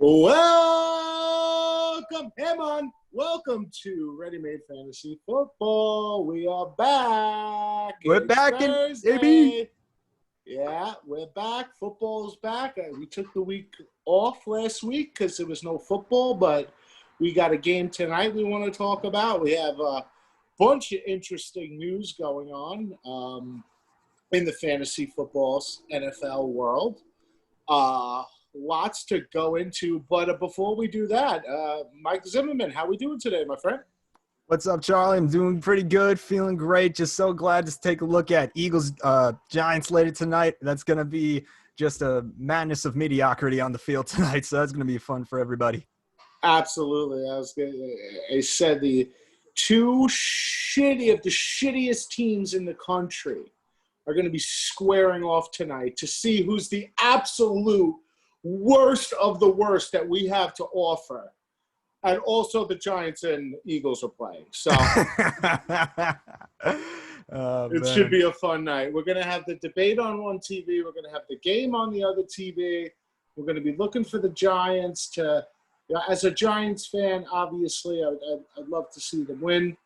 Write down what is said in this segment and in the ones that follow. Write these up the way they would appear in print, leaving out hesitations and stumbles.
Welcome, hey man, welcome to Ready Made Fantasy Football. We are back. We're It's back Thursday. in AB. Yeah, we're back. Football's back. We took the week off last week because there was no football, but we got a game tonight we want to talk about. We have a bunch of interesting news going on in the fantasy football's NFL world. Lots to go into, but before we do that, Mike Zimmelman, how we doing today, my friend? What's up, Charlie? I'm doing pretty good, feeling great. Just so glad to take a look at Eagles Giants later tonight. That's going to be just a madness of mediocrity on the field tonight, so that's going to be fun for everybody. Absolutely. I said the two shittiest teams in the country are going to be squaring off tonight to see who's the absolute worst of the worst that we have to offer. And also the Giants and Eagles are playing. So it should be a fun night. We're going to have the debate on one TV. We're going to have the game on the other TV. We're going to be looking for the Giants to – as a Giants fan, obviously, I'd love to see them win.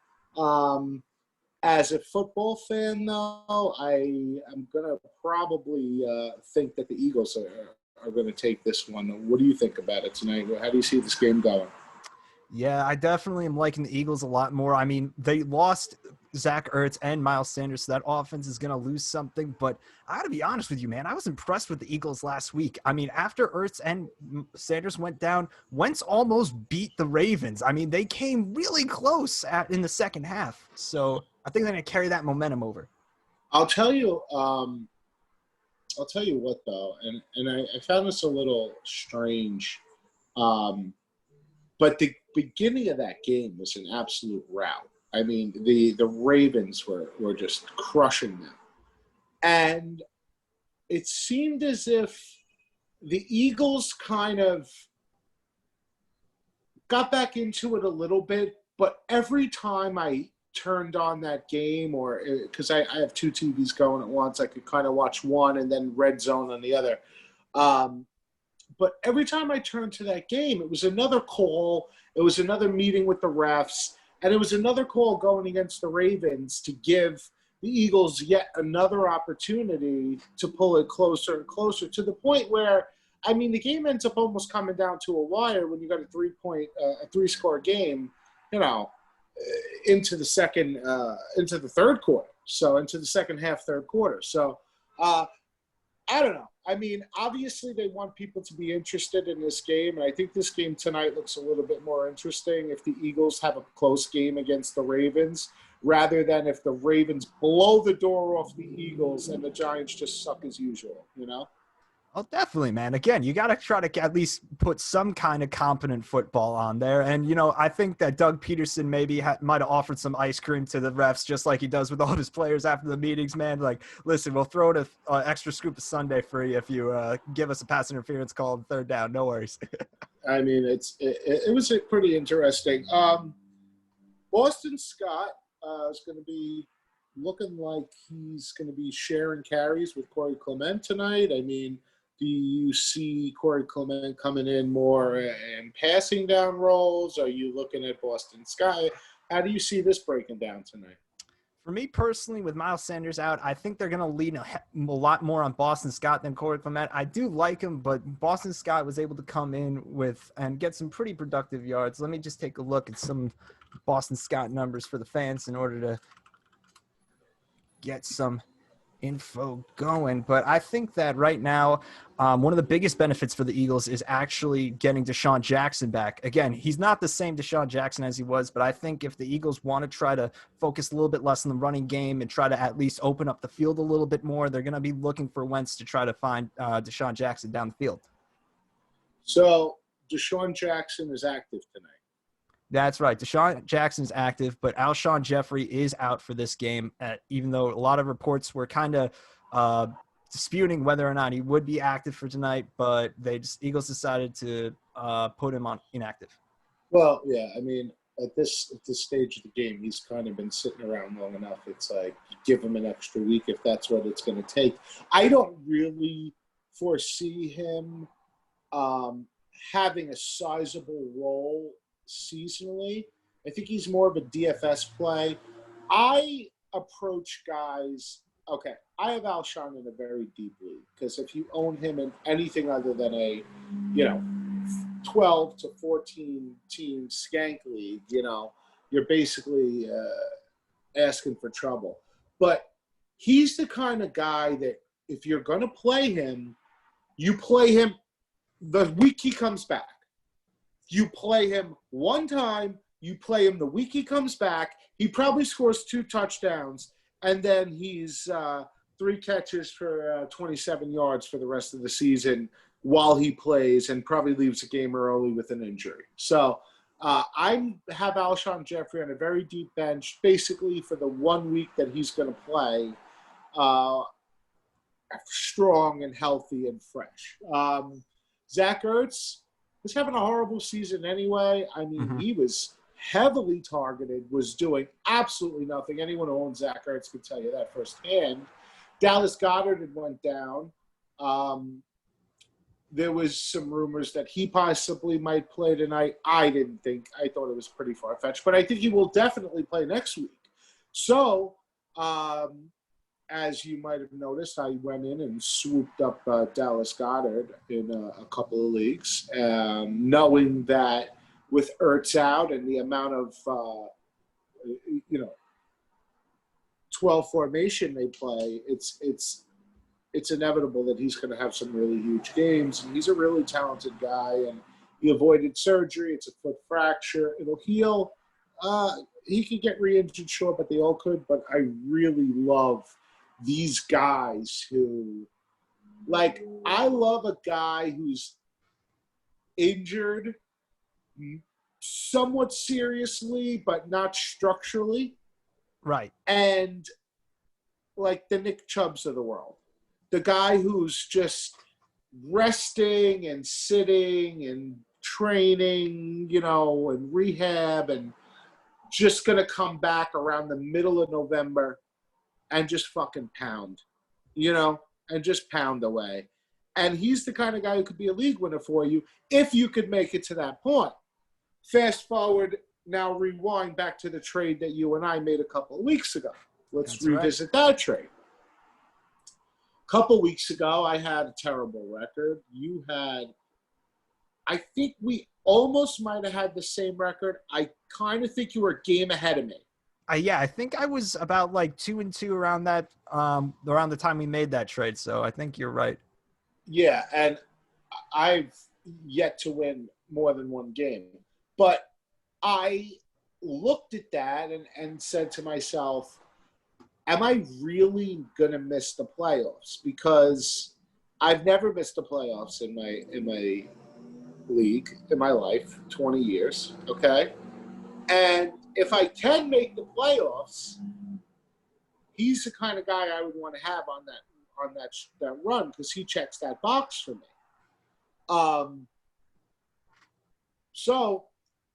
As a football fan, though, I am going to probably think that the Eagles are going to take this one. What do you think about it tonight? How do you see this game going? Yeah, I definitely am liking the Eagles a lot more. I mean, they lost Zach Ertz and Miles Sanders, so that offense is going to lose something. But I got to be honest with you, man. I was impressed with the Eagles last week. I mean, after Ertz and Sanders went down, Wentz almost beat the Ravens. I mean, they came really close in the second half. So I think they're going to carry that momentum over. I'll tell you what, though, and I found this a little strange. But the beginning of that game was an absolute rout. I mean, the Ravens were just crushing them. And it seemed as if the Eagles kind of got back into it a little bit, but every time I turned on that game, or because I have two TVs going at once, I could kind of watch one and then Red Zone on the other. But every time I turned to that game, it was another call. It was another meeting with the refs. And it was another call going against the Ravens to give the Eagles yet another opportunity to pull it closer and closer to the point where, I mean, the game ends up almost coming down to a wire when you got a three-score game, into the third quarter. So into the second half, third quarter. So I don't know. I mean, obviously they want people to be interested in this game, and I think this game tonight looks a little bit more interesting if the Eagles have a close game against the Ravens rather than if the Ravens blow the door off the Eagles and the Giants just suck as usual, Oh, definitely, man. Again, you got to try to at least put some kind of competent football on there. And, I think that Doug Peterson maybe might have offered some ice cream to the refs just like he does with all his players after the meetings, man. Like, listen, we'll throw an extra scoop of Sunday for you if you give us a pass interference call on third down. No worries. I mean, it was pretty interesting. Boston Scott is going to be looking like he's going to be sharing carries with Corey Clement tonight. I mean, do you see Corey Clement coming in more and passing down roles? Are you looking at Boston Scott? How do you see this breaking down tonight? For me personally, with Miles Sanders out, I think they're going to lean a lot more on Boston Scott than Corey Clement. I do like him, but Boston Scott was able to come in and get some pretty productive yards. Let me just take a look at some Boston Scott numbers for the fans in order to get some info going. But I think that right now, one of the biggest benefits for the Eagles is actually getting Deshaun Jackson back. Again, he's not the same Deshaun Jackson as he was, but I think if the Eagles want to try to focus a little bit less on the running game and try to at least open up the field a little bit more, they're going to be looking for Wentz to try to find Deshaun Jackson down the field. So Deshaun Jackson is active tonight. That's right. Deshaun Jackson is active, but Alshon Jeffrey is out for this game, even though a lot of reports were kind of disputing whether or not he would be active for tonight, but Eagles decided to put him on inactive. Well, yeah, I mean, at this stage of the game, he's kind of been sitting around long enough. It's like, give him an extra week if that's what it's going to take. I don't really foresee him having a sizable role seasonally. I think he's more of a DFS play. I approach guys. Okay, I have Alshon in a very deep league because if you own him in anything other than a, 12 to 14 team skank league, you're basically asking for trouble. But he's the kind of guy that if you're going to play him, you play him the week he comes back. You play him one time, you play him the week he comes back, he probably scores 2 touchdowns, and then he's 3 catches for 27 yards for the rest of the season while he plays and probably leaves the game early with an injury. So I have Alshon Jeffrey on a very deep bench, basically for the 1 week that he's going to play, strong and healthy and fresh. Zach Ertz was having a horrible season anyway. I mean, he was heavily targeted, was doing absolutely nothing. Anyone who owns Zach Ertz can tell you that firsthand. Dallas Goedert had went down. There was some rumors that he possibly might play tonight. I didn't think. I thought it was pretty far-fetched. But I think he will definitely play next week. So, as you might have noticed, I went in and swooped up Dallas Goedert in a couple of leagues, knowing that with Ertz out and the amount of, 12 formation they play, it's inevitable that he's going to have some really huge games. And he's a really talented guy, and he avoided surgery. It's a foot fracture. It'll heal. He could get re-injured, sure, but they all could. But I really love these guys who, I love a guy who's injured somewhat seriously, but not structurally. Right. And like the Nick Chubbs of the world. The guy who's just resting and sitting and training, and rehab and just going to come back around the middle of November and just fucking pound, and just pound away. And he's the kind of guy who could be a league winner for you if you could make it to that point. Fast forward, now rewind back to the trade that you and I made a couple of weeks ago. Let's revisit that trade. A couple weeks ago, I had a terrible record. You had, I think we almost might have had the same record. I kind of think you were a game ahead of me. Yeah, I think I was about 2-2 around that, around the time we made that trade. So I think you're right. Yeah, and I've yet to win more than one game. But I looked at that and said to myself, am I really going to miss the playoffs? Because I've never missed the playoffs in my league, in my life, 20 years, okay? And if I can make the playoffs, he's the kind of guy I would want to have on that run because he checks that box for me. So,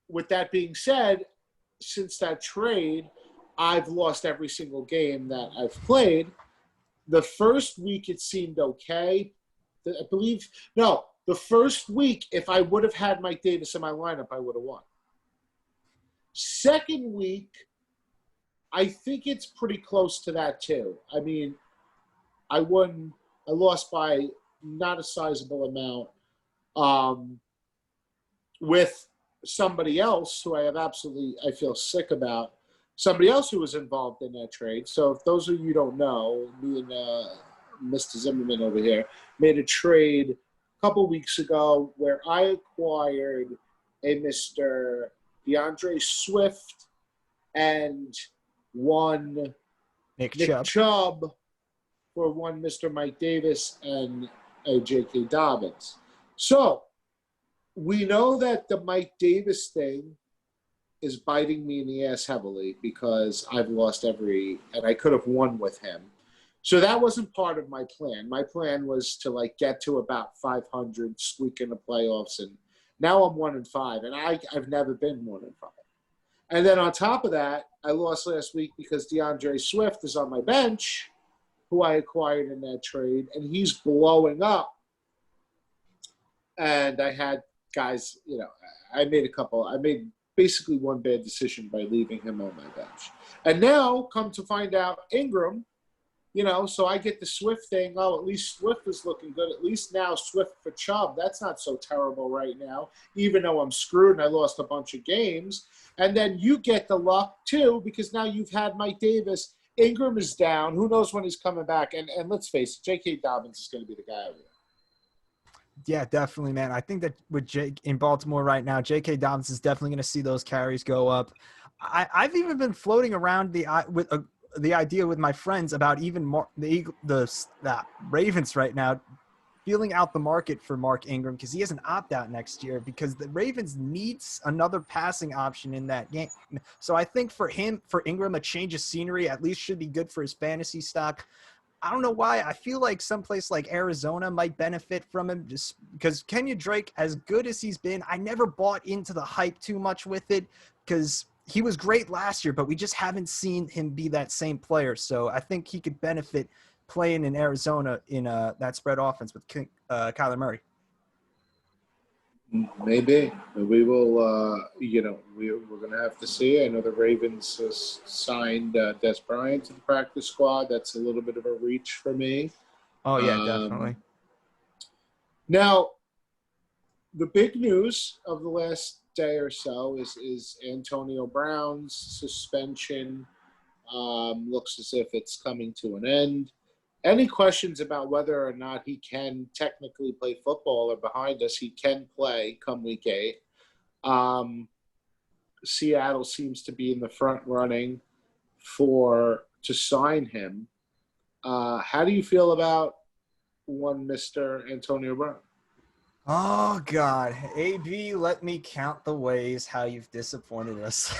with that being said, since that trade, I've lost every single game that I've played. The first week it seemed okay. The first week, if I would have had Mike Davis in my lineup, I would have won. Second week, I think it's pretty close to that too. I mean, I lost by not a sizable amount with somebody else who I feel sick about, somebody else who was involved in that trade. So if those of you don't know, me and Mr. Zimmerman over here made a trade a couple weeks ago where I acquired a Mr. DeAndre Swift and one Nick Chubb for one Mr. Mike Davis and a J.K. Dobbins. So we know that the Mike Davis thing is biting me in the ass heavily because I've lost and I could have won with him. So that wasn't part of my plan. My plan was to get to about 500, squeak in the playoffs, and now I'm 1-5, and I've never been 1-5. And then on top of that, I lost last week because DeAndre Swift is on my bench, who I acquired in that trade, and he's blowing up. And I had guys, I made basically one bad decision by leaving him on my bench. And now, come to find out, Ingram, so I get the Swift thing. Oh, at least Swift is looking good. At least now Swift for Chubb. That's not so terrible right now, even though I'm screwed and I lost a bunch of games. And then you get the luck, too, because now you've had Mike Davis. Ingram is down. Who knows when he's coming back? And let's face it, J.K. Dobbins is going to be the guy over there. Yeah, definitely, man. I think that with Jake in Baltimore right now, J.K. Dobbins is definitely going to see those carries go up. I've even been floating around the idea with my friends about even more the Ravens right now feeling out the market for Mark Ingram because he has an opt-out next year because the Ravens needs another passing option in that game. So I think for Ingram, a change of scenery at least should be good for his fantasy stock. I don't know why. I feel like someplace like Arizona might benefit from him just because Kenyon Drake, as good as he's been, I never bought into the hype too much with it because he was great last year, but we just haven't seen him be that same player. So I think he could benefit playing in Arizona in that spread offense with Kyler Murray. Maybe. We will, we're going to have to see. I know the Ravens has signed Des Bryant to the practice squad. That's a little bit of a reach for me. Oh, yeah, definitely. Now, the big news of the last day or so is Antonio Brown's suspension. Looks as if it's coming to an end. Any questions about whether or not he can technically play football are behind us. He can play come week 8. Seattle seems to be in the front running to sign him. How do you feel about one Mr. Antonio Brown? Oh, God. AB, let me count the ways how you've disappointed us.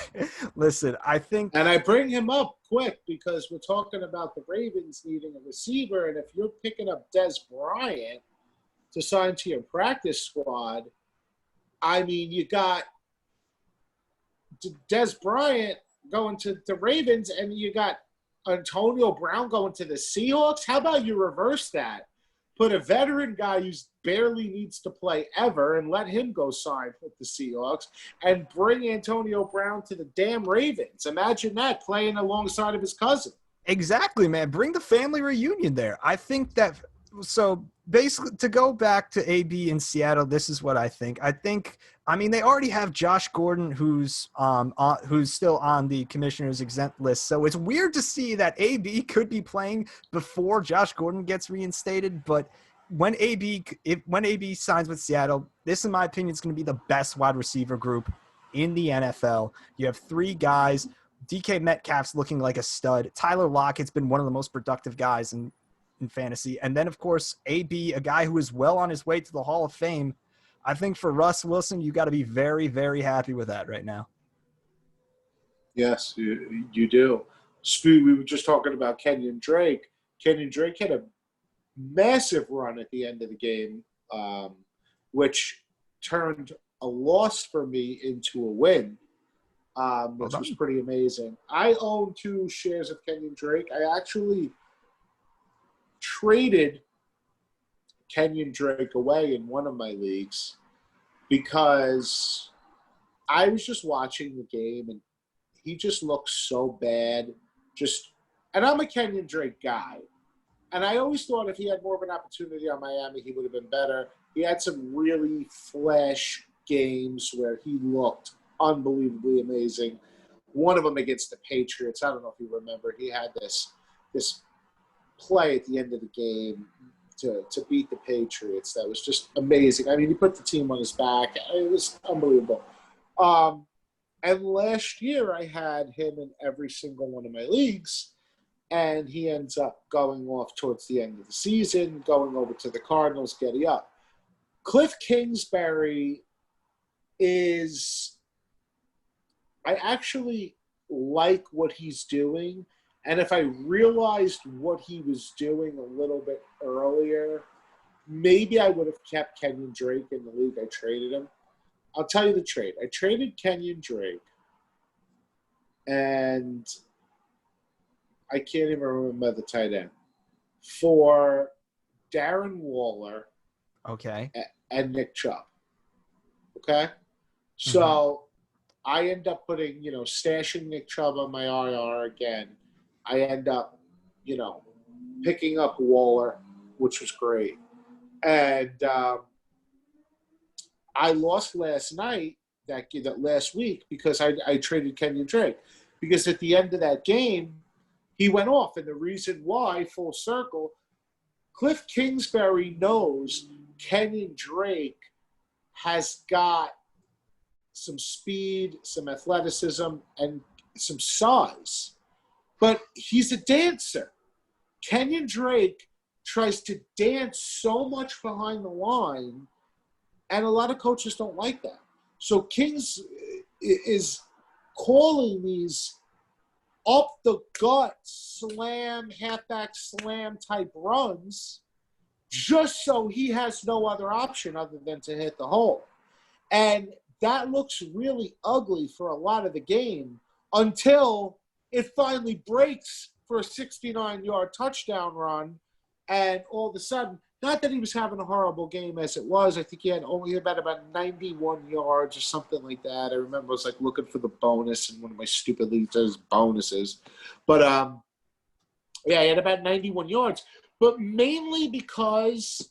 Listen, I think... And I bring him up quick because we're talking about the Ravens needing a receiver, and if you're picking up Des Bryant to sign to your practice squad, I mean, you got Des Bryant going to the Ravens, and you got Antonio Brown going to the Seahawks. How about you reverse that? Put a veteran guy who barely needs to play ever and let him go sign with the Seahawks and bring Antonio Brown to the damn Ravens. Imagine that, playing alongside of his cousin. Exactly, man. Bring the family reunion there. I think that – so basically to go back to AB in Seattle, this is what I think. I mean, they already have Josh Gordon who's still on the commissioner's exempt list. So it's weird to see that AB could be playing before Josh Gordon gets reinstated. But when AB signs with Seattle, this, in my opinion, is going to be the best wide receiver group in the NFL. You have 3 guys. DK Metcalf's looking like a stud. Tyler Lockett's been one of the most productive guys in fantasy. And then, of course, AB, a guy who is well on his way to the Hall of Fame. I think for Russ Wilson, you got to be very, very happy with that right now. Yes, you do. We were just talking about Kenyon Drake. Kenyon Drake had a massive run at the end of the game, which turned a loss for me into a win, which was pretty amazing. I own 2 shares of Kenyon Drake. I actually traded Kenyon Drake away in one of my leagues because I was just watching the game and he just looked so bad. And I'm a Kenyon Drake guy. And I always thought if he had more of an opportunity on Miami, he would have been better. He had some really flash games where he looked unbelievably amazing. One of them against the Patriots. I don't know if you remember. He had this play at the end of the game to beat the Patriots. That was just amazing. I mean, he put the team on his back. It was unbelievable. And last year I had him in every single one of my leagues, and he ends up going off towards the end of the season, going over to the Cardinals, getting up. Cliff Kingsbury I actually like what he's doing. And if I realized what he was doing a little bit earlier, maybe I would have kept Kenyon Drake in the league I traded him. I'll tell you the trade. I traded Kenyon Drake, and I can't even remember the tight end, for Darren Waller and Nick Chubb. Okay? So I end up putting, stashing Nick Chubb on my IR again. I end up, picking up Waller, which was great. And I lost last night, that last week, because I traded Kenyon Drake. Because at the end of that game, he went off. And the reason why, full circle, Cliff Kingsbury knows Kenyon Drake has got some speed, some athleticism, and some size. But he's a dancer. Kenyon Drake tries to dance so much behind the line, and a lot of coaches don't like that. So Kings is calling these up-the-gut slam, halfback slam type runs just so he has no other option other than to hit the hole. And that looks really ugly for a lot of the game until it finally breaks for a 69-yard touchdown run. And all of a sudden, not that he was having a horrible game as it was. I think he had only about 91 yards or something like that. I remember I was like looking for the bonus in one of my stupid leagues as bonuses. But, he had about 91 yards. But mainly because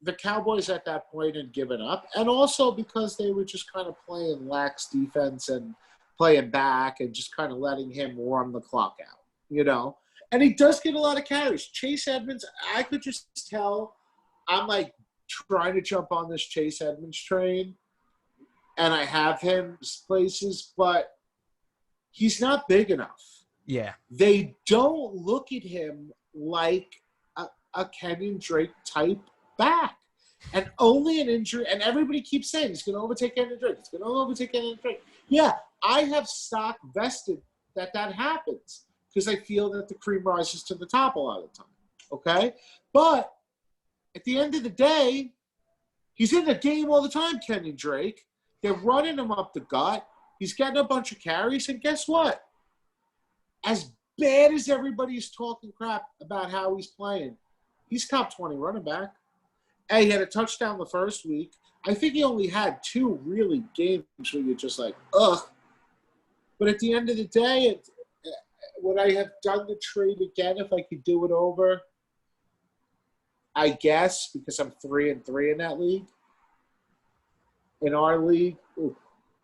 the Cowboys at that point had given up, and also because they were just kind of playing lax defense and playing back and just kind of letting him run the clock out, And he does get a lot of carries. Chase Edmonds, I could just tell I'm like trying to jump on this Chase Edmonds train, and I have him places, but he's not big enough. Yeah. They don't look at him like a Kenyon Drake type back. And only an injury, and everybody keeps saying he's going to overtake Kenyon Drake. He's going to overtake Kenyon Drake. Yeah, I have stock vested that happens because I feel that the cream rises to the top a lot of the time. Okay? But at the end of the day, he's in the game all the time, Kenyon Drake. They're running him up the gut. He's getting a bunch of carries, and guess what? As bad as everybody's talking crap about how he's playing, he's top 20 running back. He had a touchdown the first week. I think he only had 2 really games where you're just like, ugh. But at the end of the day, would I have done the trade again if I could do it over? I guess, because I'm 3-3 in that league. In our league,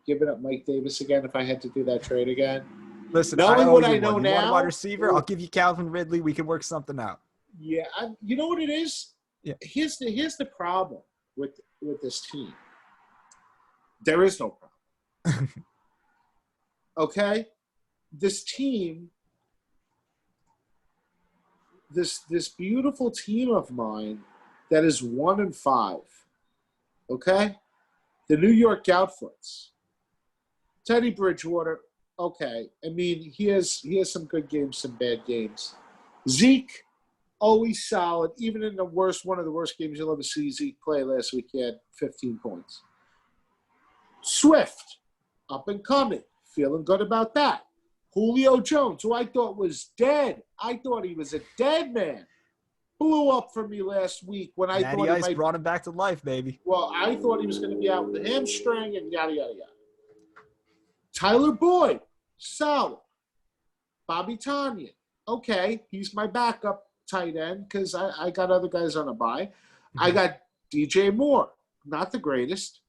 giving up Mike Davis again if I had to do that trade again. Listen, knowing what I know you now, want a wide receiver? I'll give you Calvin Ridley. We can work something out. Yeah, you know what it is? Yeah. Here's the problem with this team. There is no problem. Okay? This team, this beautiful team of mine that is 1-5. Okay? The New York Goutfoots. Teddy Bridgewater, okay. I mean, he has some good games, some bad games. Zeke, always solid, even in one of the worst games you'll ever see Zeke play. Last week he had 15 points. Swift, up and coming, feeling good about that. Julio Jones, who I thought was dead. I thought he was a dead man. Blew up for me last week when I thought Ice brought him back to life, baby. Well, I thought he was going to be out with a hamstring and yada, yada, yada. Tyler Boyd, solid. Bobby Tonyan, okay, he's my backup tight end because I got other guys on a bye. Mm-hmm. I got DJ Moore, not the greatest.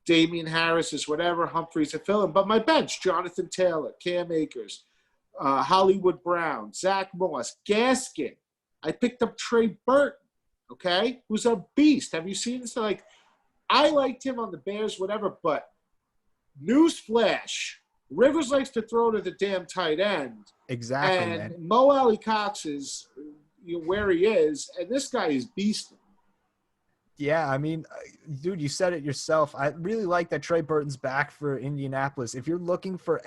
Damian Harris is whatever. Humphreys a fill-in. But my bench, Jonathan Taylor, Cam Akers, Hollywood Brown, Zach Moss, Gaskin. I picked up Trey Burton, okay, who's a beast. Have you seen this? Like, I liked him on the Bears, whatever, but newsflash, Rivers likes to throw to the damn tight end. Exactly, and man. Mo Alley Cox is where he is, and this guy is beastly. Yeah, I mean, dude, you said it yourself. I really like that Trey Burton's back for Indianapolis. If you're looking for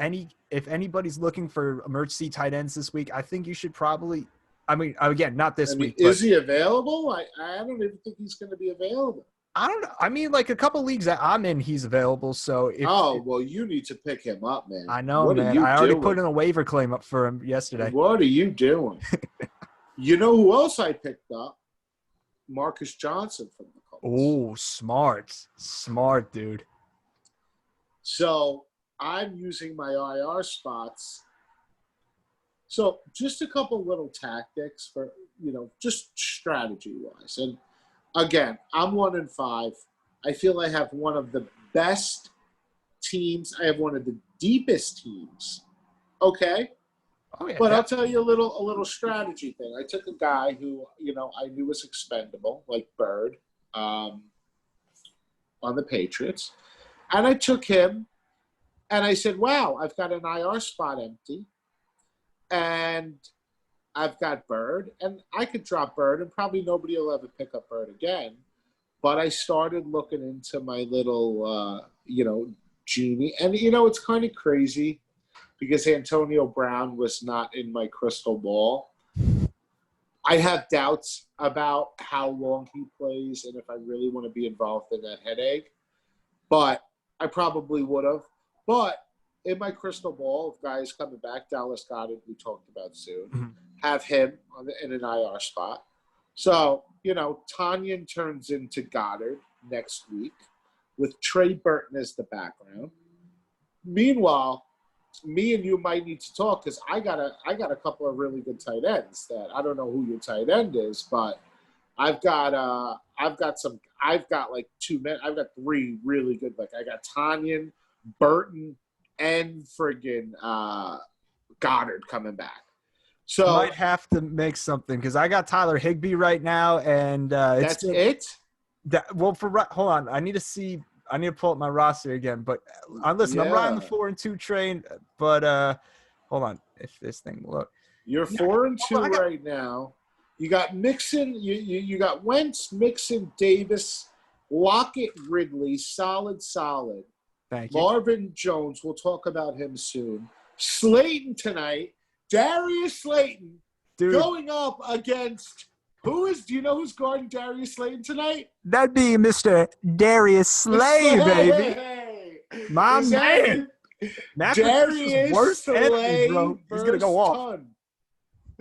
if anybody's looking for emergency tight ends this week, I think you should probably – I mean, again, not this week. Is he available? I don't even think he's going to be available. I don't know. I mean, like a couple leagues that I'm in, he's available. So well, you need to pick him up, man. I know, man. I already put in a waiver claim up for him yesterday. What are you doing? You know who else I picked up? Marcus Johnson from the Colts. Oh, smart, dude. So I'm using my IR spots. So just a couple little tactics for, just strategy-wise. And again, I'm 1-5. I feel I have one of the best teams. I have one of the deepest teams. Okay? Oh, yeah, But I'll tell you a little strategy thing. I took a guy who, I knew was expendable, like Bird, on the Patriots. And I took him, and I said, wow, I've got an IR spot empty. And I've got Bird, and I could drop Bird, and probably nobody will ever pick up Bird again. But I started looking into my little, genie. And, it's kind of crazy because Antonio Brown was not in my crystal ball. I have doubts about how long he plays and if I really want to be involved in that headache. But I probably would have. But in my crystal ball of guys coming back, Dallas Goedert, we talked about soon, have him in an IR spot. So, Tanyan turns into Goddard next week with Trey Burton as the background. Meanwhile, me and you might need to talk because I got a couple of really good tight ends that I don't know who your tight end is, but I've got like two men. I've got three really good. Like I got Tanyan, Burton, and friggin' Goddard coming back. So I might have to make something because I got Tyler Higbee right now, and that's it. Hold on, I need to pull up my roster again. But listen, I'm riding the 4-2 train. But hold on, if this thing will look. You're 4-2 right now. You got Mixon. You got Wentz, Mixon, Davis, Lockett, Ridley. Solid. Thank you. Marvin Jones. We'll talk about him soon. Slayton tonight. Darius Slayton going up against do you know who's guarding Darius Slayton tonight? That'd be Mr. Darius Slay, baby. My man. Darius worst Slay enemy, bro. He's going to go off. Ton.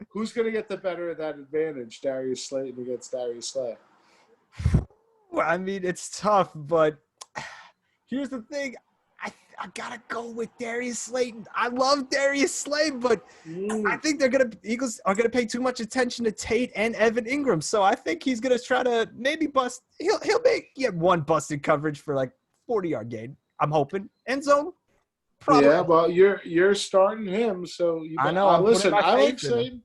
Who's going to get the better of that advantage? Darius Slayton against Darius Slay. Well, I mean, it's tough, but here's the thing. I gotta go with Darius Slayton. I love Darius Slay, but I think Eagles are gonna pay too much attention to Tate and Evan Ingram. So I think he's gonna try to maybe bust. He'll get one busted coverage for like 40-yard gain. I'm hoping end zone. Probably. Yeah, well, you're starting him, so I know. Listen, I like Slayton.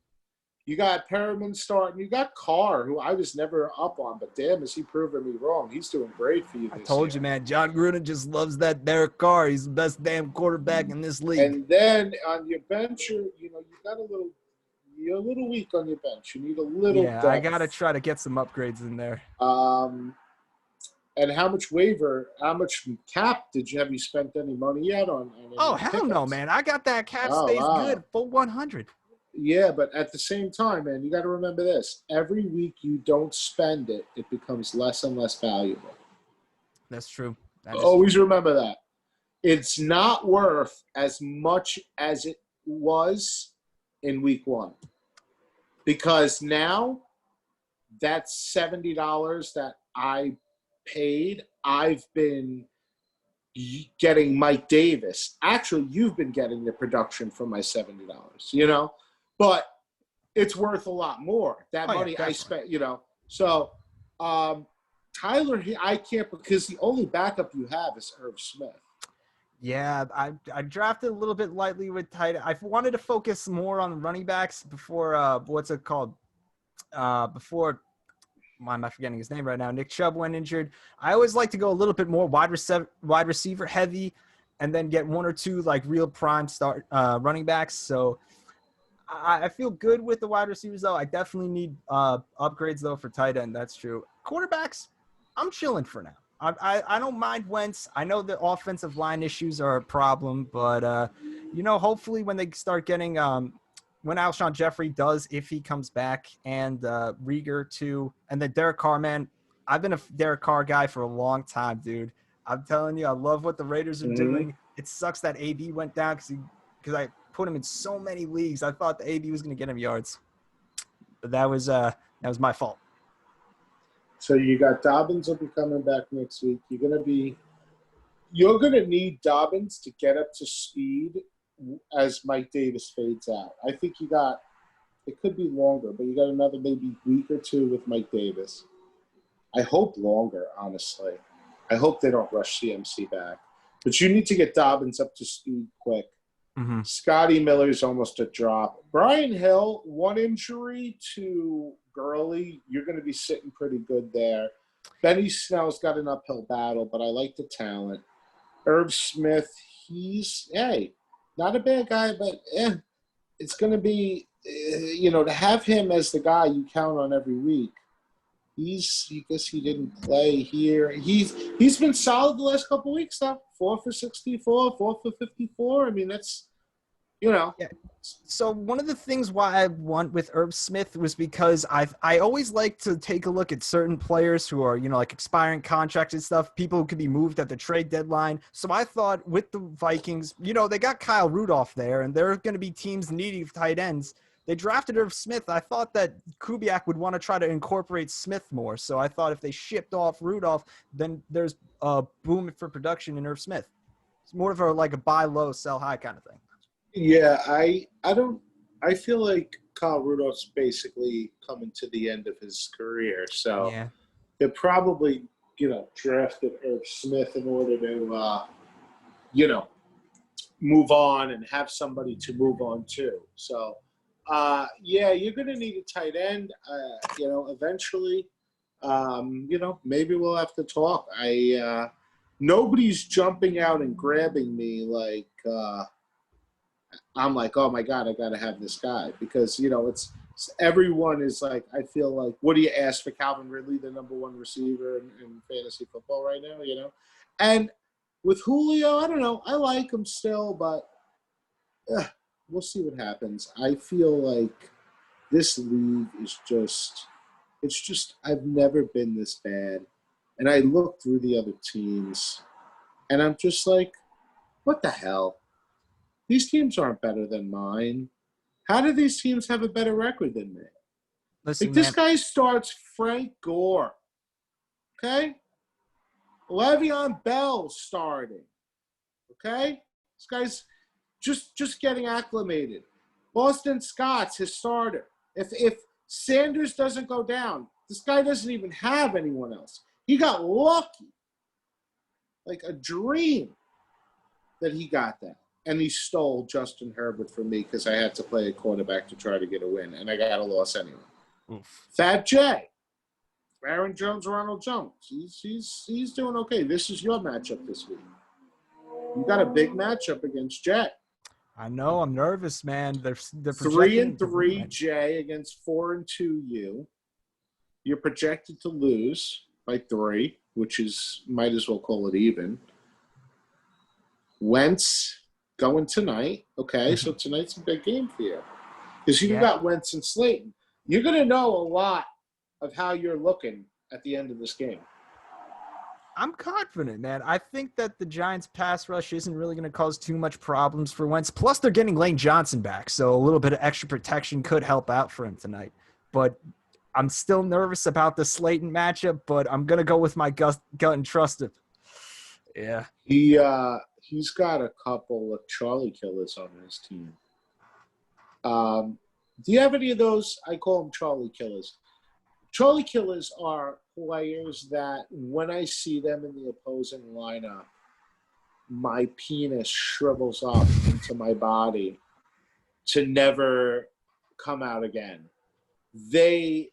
You got Perriman starting. You got Carr, who I was never up on, but damn, is he proving me wrong? He's doing great for you this year. I told you, man. John Gruden just loves that Derek Carr. He's the best damn quarterback in this league. And then on your bench, you're a little weak on your bench. You need a little depth. I got to try to get some upgrades in there. And how much cap have you spent any money yet on hell pickups? No, man. I got that cap stays good, full 100. Yeah, but at the same time, man, you got to remember this. Every week you don't spend it, it becomes less and less valuable. That's true. Always remember that. It's not worth as much as it was in week one. Because now that $70 that I paid, I've been getting Mike Davis. Actually, you've been getting the production from my $70, But it's worth a lot more. That money I spent, So, Tyler, I can't because the only backup you have is Irv Smith. Yeah, I drafted a little bit lightly with tight. I wanted to focus more on running backs before what's it called? Why am I forgetting his name right now? Nick Chubb went injured. I always like to go a little bit more wide receiver heavy, and then get one or two like real prime start running backs. So I feel good with the wide receivers though. I definitely need upgrades though for tight end. That's true. Quarterbacks, I'm chilling for now. I don't mind Wentz. I know the offensive line issues are a problem, but hopefully when they start getting when Alshon Jeffrey does, if he comes back, and Rieger too, and then Derek Carr, man, I've been a Derek Carr guy for a long time, dude. I'm telling you, I love what the Raiders are doing. It sucks that AB went down because I put him in so many leagues. I thought the AB was going to get him yards, but that was my fault. So you got Dobbins will be coming back next week. You're going to be You're going to need Dobbins to get up to speed as Mike Davis fades out. I think it could be longer, but you got another maybe week or two with Mike Davis. I hope longer, honestly. I hope they don't rush CMC back. But you need to get Dobbins up to speed quick. Mm-hmm. Scotty Miller's almost a drop. Brian Hill, one injury to Gurley. You're going to be sitting pretty good there. Benny Snell's got an uphill battle, but I like the talent. Irv Smith, he's, not a bad guy, but it's going to be, to have him as the guy you count on every week. I guess he didn't play here. He's been solid the last couple of weeks, though. 4 for 64, 4 for 54. I mean, that's, Yeah. So one of the things why I went with Irv Smith was because I always like to take a look at certain players who are, like expiring contracts and stuff, people who could be moved at the trade deadline. So I thought with the Vikings, they got Kyle Rudolph there, and there are going to be teams needing tight ends. They drafted Irv Smith. I thought that Kubiak would want to try to incorporate Smith more. So I thought if they shipped off Rudolph, then there's a boom for production in Irv Smith. It's more of a buy low, sell high kind of thing. Yeah, I feel like Kyle Rudolph's basically coming to the end of his career. So yeah. They probably, drafted Irv Smith in order to, move on and have somebody to move on to. So, you're going to need a tight end, eventually. Maybe we'll have to talk. Nobody's jumping out and grabbing me like I'm like, oh, my God, I got to have this guy. Because, it's everyone is like, I feel like, what do you ask for Calvin Ridley, the number one receiver in fantasy football right now, And with Julio, I don't know. I like him still, but we'll see what happens. I feel like this league is just I've never been this bad. And I look through the other teams, and I'm just like, what the hell? These teams aren't better than mine. How do these teams have a better record than me? Listen, this guy starts Frank Gore. Okay? Le'Veon Bell starting. Okay? This guy's just getting acclimated. Boston Scott's his starter. If Sanders doesn't go down, this guy doesn't even have anyone else. He got lucky. Like a dream that he got that. And he stole Justin Herbert from me because I had to play a quarterback to try to get a win, and I got a loss anyway. Oof. Fat J, Aaron Jones, Ronald Jones. He's doing okay. This is your matchup this week. You got a big matchup against Jay. I know. I'm nervous, man. They're 3-3 Jay against 4-2 you. You're projected to lose by 3, which is might as well call it even. Wentz going tonight. Okay, so tonight's a big game for you because you got Wentz and Slayton. You're going to know a lot of how you're looking at the end of this game. I'm confident, man. I think that the Giants' pass rush isn't really going to cause too much problems for Wentz. Plus, they're getting Lane Johnson back, so a little bit of extra protection could help out for him tonight. But I'm still nervous about the Slayton matchup, but I'm going to go with my gut and trust it. Yeah. He's got a couple of Charlie killers on his team. Do you have any of those? I call them Charlie killers. Charlie killers are players that when I see them in the opposing lineup, my penis shrivels up into my body to never come out again. They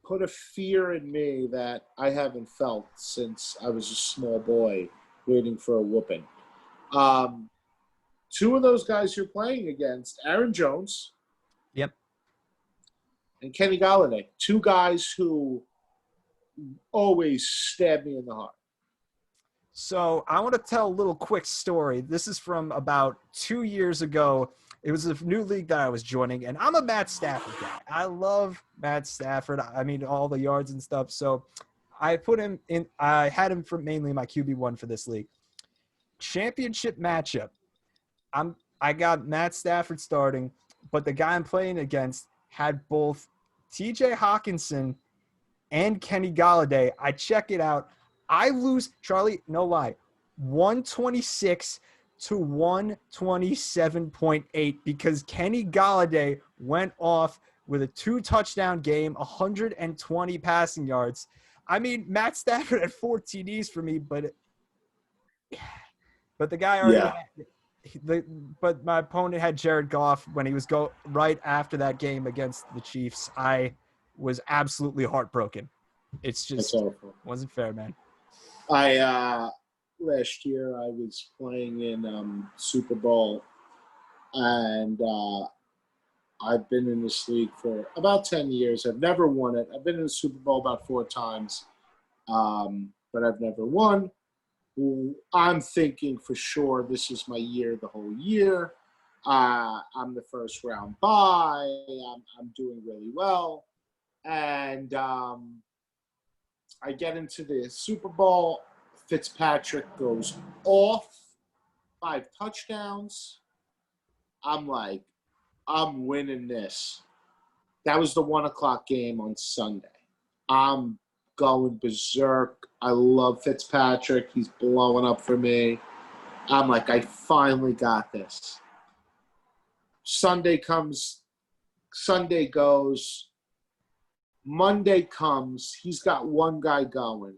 put a fear in me that I haven't felt since I was a small boy waiting for a whooping. 2 of those guys you're playing against, Aaron Jones. Yep. And Kenny Golladay, 2 guys who always stab me in the heart. So I want to tell a little quick story. This is from about 2 years ago. It was a new league that I was joining, and I'm a Matt Stafford guy. I love Matt Stafford. I mean, all the yards and stuff. So I put him in. I had him for mainly my QB1 for this league. Championship matchup. I got Matt Stafford starting, but the guy I'm playing against had both TJ Hawkinson and Kenny Golladay. I check it out. I lose, Charlie, no lie, 126 to 127.8 because Kenny Golladay went off with a 2-touchdown game, 120 passing yards. I mean, Matt Stafford had 4 TDs for me, but the guy already but my opponent had Jared Goff when he was right after that game against the Chiefs. I was absolutely heartbroken. It's just wasn't fair, man. Last year I was playing in Super Bowl, and I've been in this league for about 10 years. I've never won it. I've been in the Super Bowl about 4 times, but I've never won. I'm thinking for sure this is my year the whole year. I'm the first round bye. I'm doing really well. And I get into the Super Bowl. Fitzpatrick goes off 5 touchdowns. I'm like, I'm winning this. That was the 1:00 game on Sunday. I'm going berserk. I love Fitzpatrick. He's blowing up for me. I'm like, I finally got this. Sunday comes. Sunday goes. Monday comes. He's got one guy going.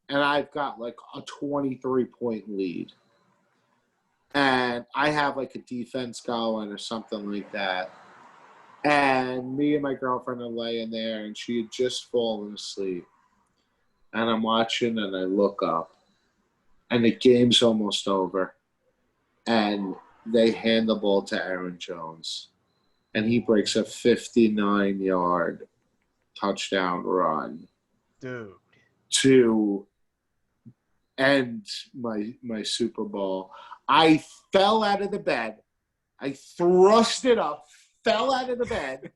And I've got like a 23-point lead. And I have like a defense going or something like that. And me and my girlfriend are laying there, and she had just fallen asleep. And I'm watching, and I look up, and the game's almost over. And they hand the ball to Aaron Jones. And he breaks a 59-yard touchdown run. Dude. To end my Super Bowl. I fell out of the bed. I thrust it up, fell out of the bed.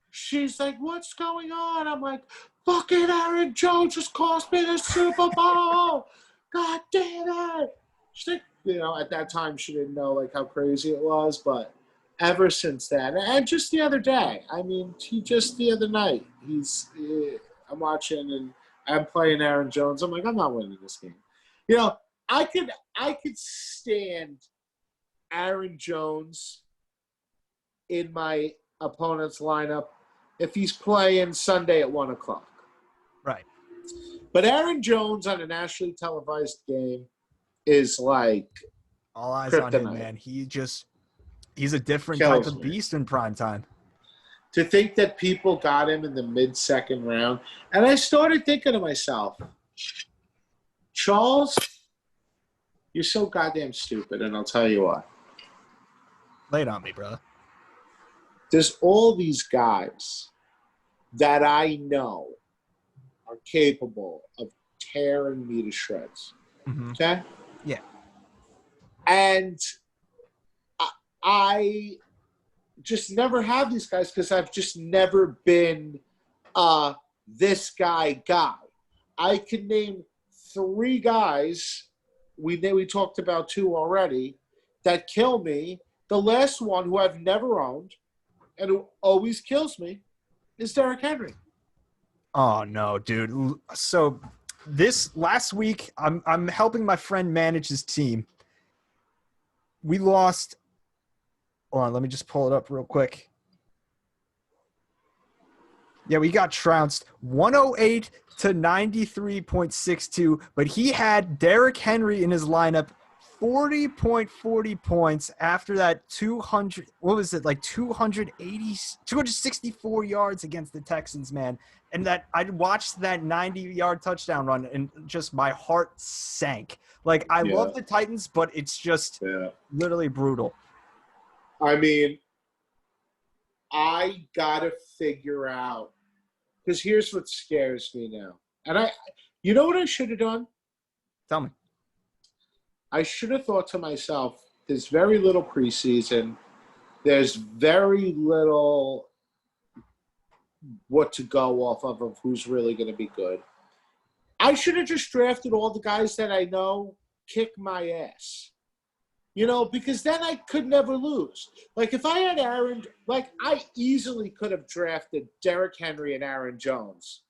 She's like, what's going on? I'm like, fucking Aaron Jones just cost me the Super Bowl. God damn it. She's like, at that time she didn't know like how crazy it was, but ever since then, and just the other day, I mean, the other night, I'm watching and I'm playing Aaron Jones. I'm like, I'm not winning this game. I could stand Aaron Jones in my opponent's lineup if he's playing Sunday at 1:00. Right. But Aaron Jones on a nationally televised game is like all eyes kryptonite. On him, man. He's a different type of beast in prime time. To think that people got him in the mid-second round. And I started thinking to myself, Charles, you're so goddamn stupid, and I'll tell you why. Lay it on me, brother. There's all these guys that I know are capable of tearing me to shreds. Mm-hmm. Okay? Yeah. And I just never have these guys because I've just never been this guy. I can name 3 guys. We talked about 2 already that kill me. The last one, who I've never owned and who always kills me, is Derrick Henry. Oh no, dude. So this last week, I'm helping my friend manage his team. We lost. Hold on, let me just pull it up real quick. Yeah, we got trounced 108 to 93.62, but he had Derrick Henry in his lineup, 40.40 points after that 264 yards against the Texans, man. And that I watched that 90-yard touchdown run and just my heart sank. Like, I love the Titans, but it's just literally brutal. I mean, I gotta figure out, because here's what scares me now. And you know what I should have done? Tell me. I should have thought to myself, there's very little preseason. There's very little what to go off of who's really going to be good. I should have just drafted all the guys that I know kick my ass. Because then I could never lose. Like, if I had I easily could have drafted Derrick Henry and Aaron Jones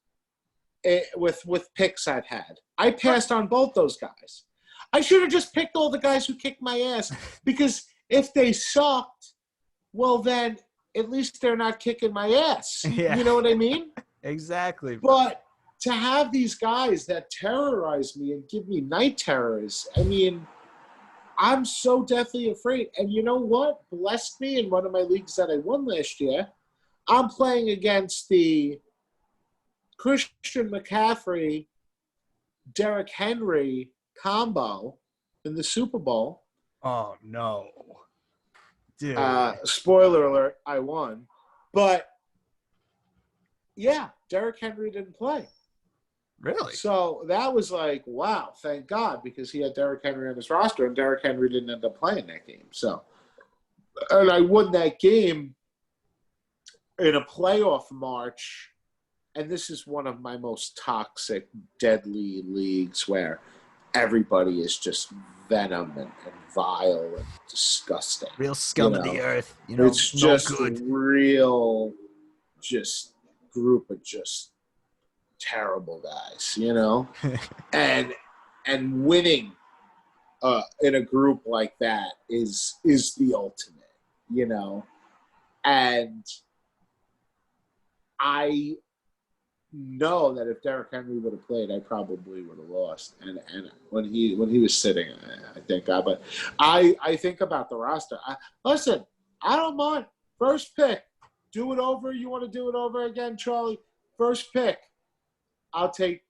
with picks I've had. I passed on both those guys. I should have just picked all the guys who kicked my ass, because if they sucked, well, then at least they're not kicking my ass. Yeah. You know what I mean? Exactly. But to have these guys that terrorize me and give me night terrors, I mean, I'm so deathly afraid. And you know what blessed me in one of my leagues that I won last year? I'm playing against the Christian McCaffrey, Derrick Henry combo in the Super Bowl. Oh, no. Dude. Spoiler alert, I won. But, yeah, Derrick Henry didn't play. Really? So that was like, wow, thank God, because he had Derrick Henry on his roster, and Derrick Henry didn't end up playing that game. So, and I won that game in a playoff march, and this is one of my most toxic, deadly leagues where everybody is just venom and vile and disgusting. Real scum of the earth. You know, it's just a real, just group of just terrible guys, you know, and winning in a group like that is the ultimate, you know. And I know that if Derrick Henry would have played, I probably would have lost. And when he was sitting, I thank God. But I think about the roster. Listen, I don't mind. First pick, do it over. You want to do it over again, Charlie? First pick, I'll take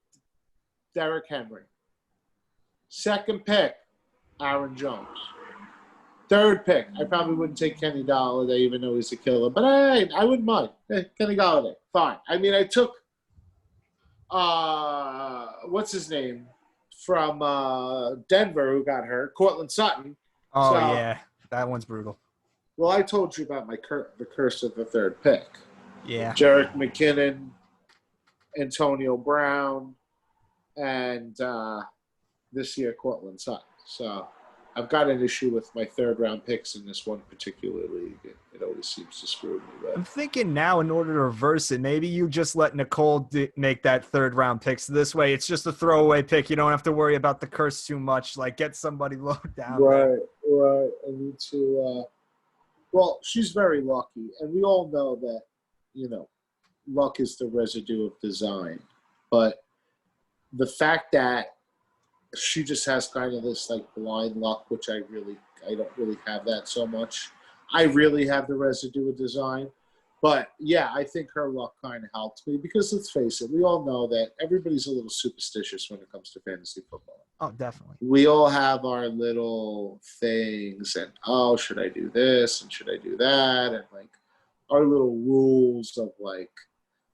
Derrick Henry. Second pick, Aaron Jones. Third pick, I probably wouldn't take Kenny Golladay, even though he's a killer. But I wouldn't mind. Kenny Golladay, fine. I mean, I took, what's his name, from Denver, who got hurt, Cortland Sutton. Oh, yeah. That one's brutal. Well, I told you about the curse of the third pick. Yeah. Jerick McKinnon, Antonio Brown, and this year Cortland Sutton. So I've got an issue with my third-round picks in this one particular league. It always seems to screw me. But I'm thinking now, in order to reverse it, maybe you just let Nicole make that third-round pick. So this way, it's just a throwaway pick. You don't have to worry about the curse too much. Like, get somebody low down. Right. I need to well, she's very lucky. And we all know that, you know, luck is the residue of design. But the fact that she just has kind of this like blind luck, which I don't really have that so much. I really have the residue of design. But yeah, I think her luck kind of helped me, because let's face it, we all know that everybody's a little superstitious when it comes to fantasy football. Oh, definitely. We all have our little things, and oh, should I do this and should I do that, and like our little rules of like,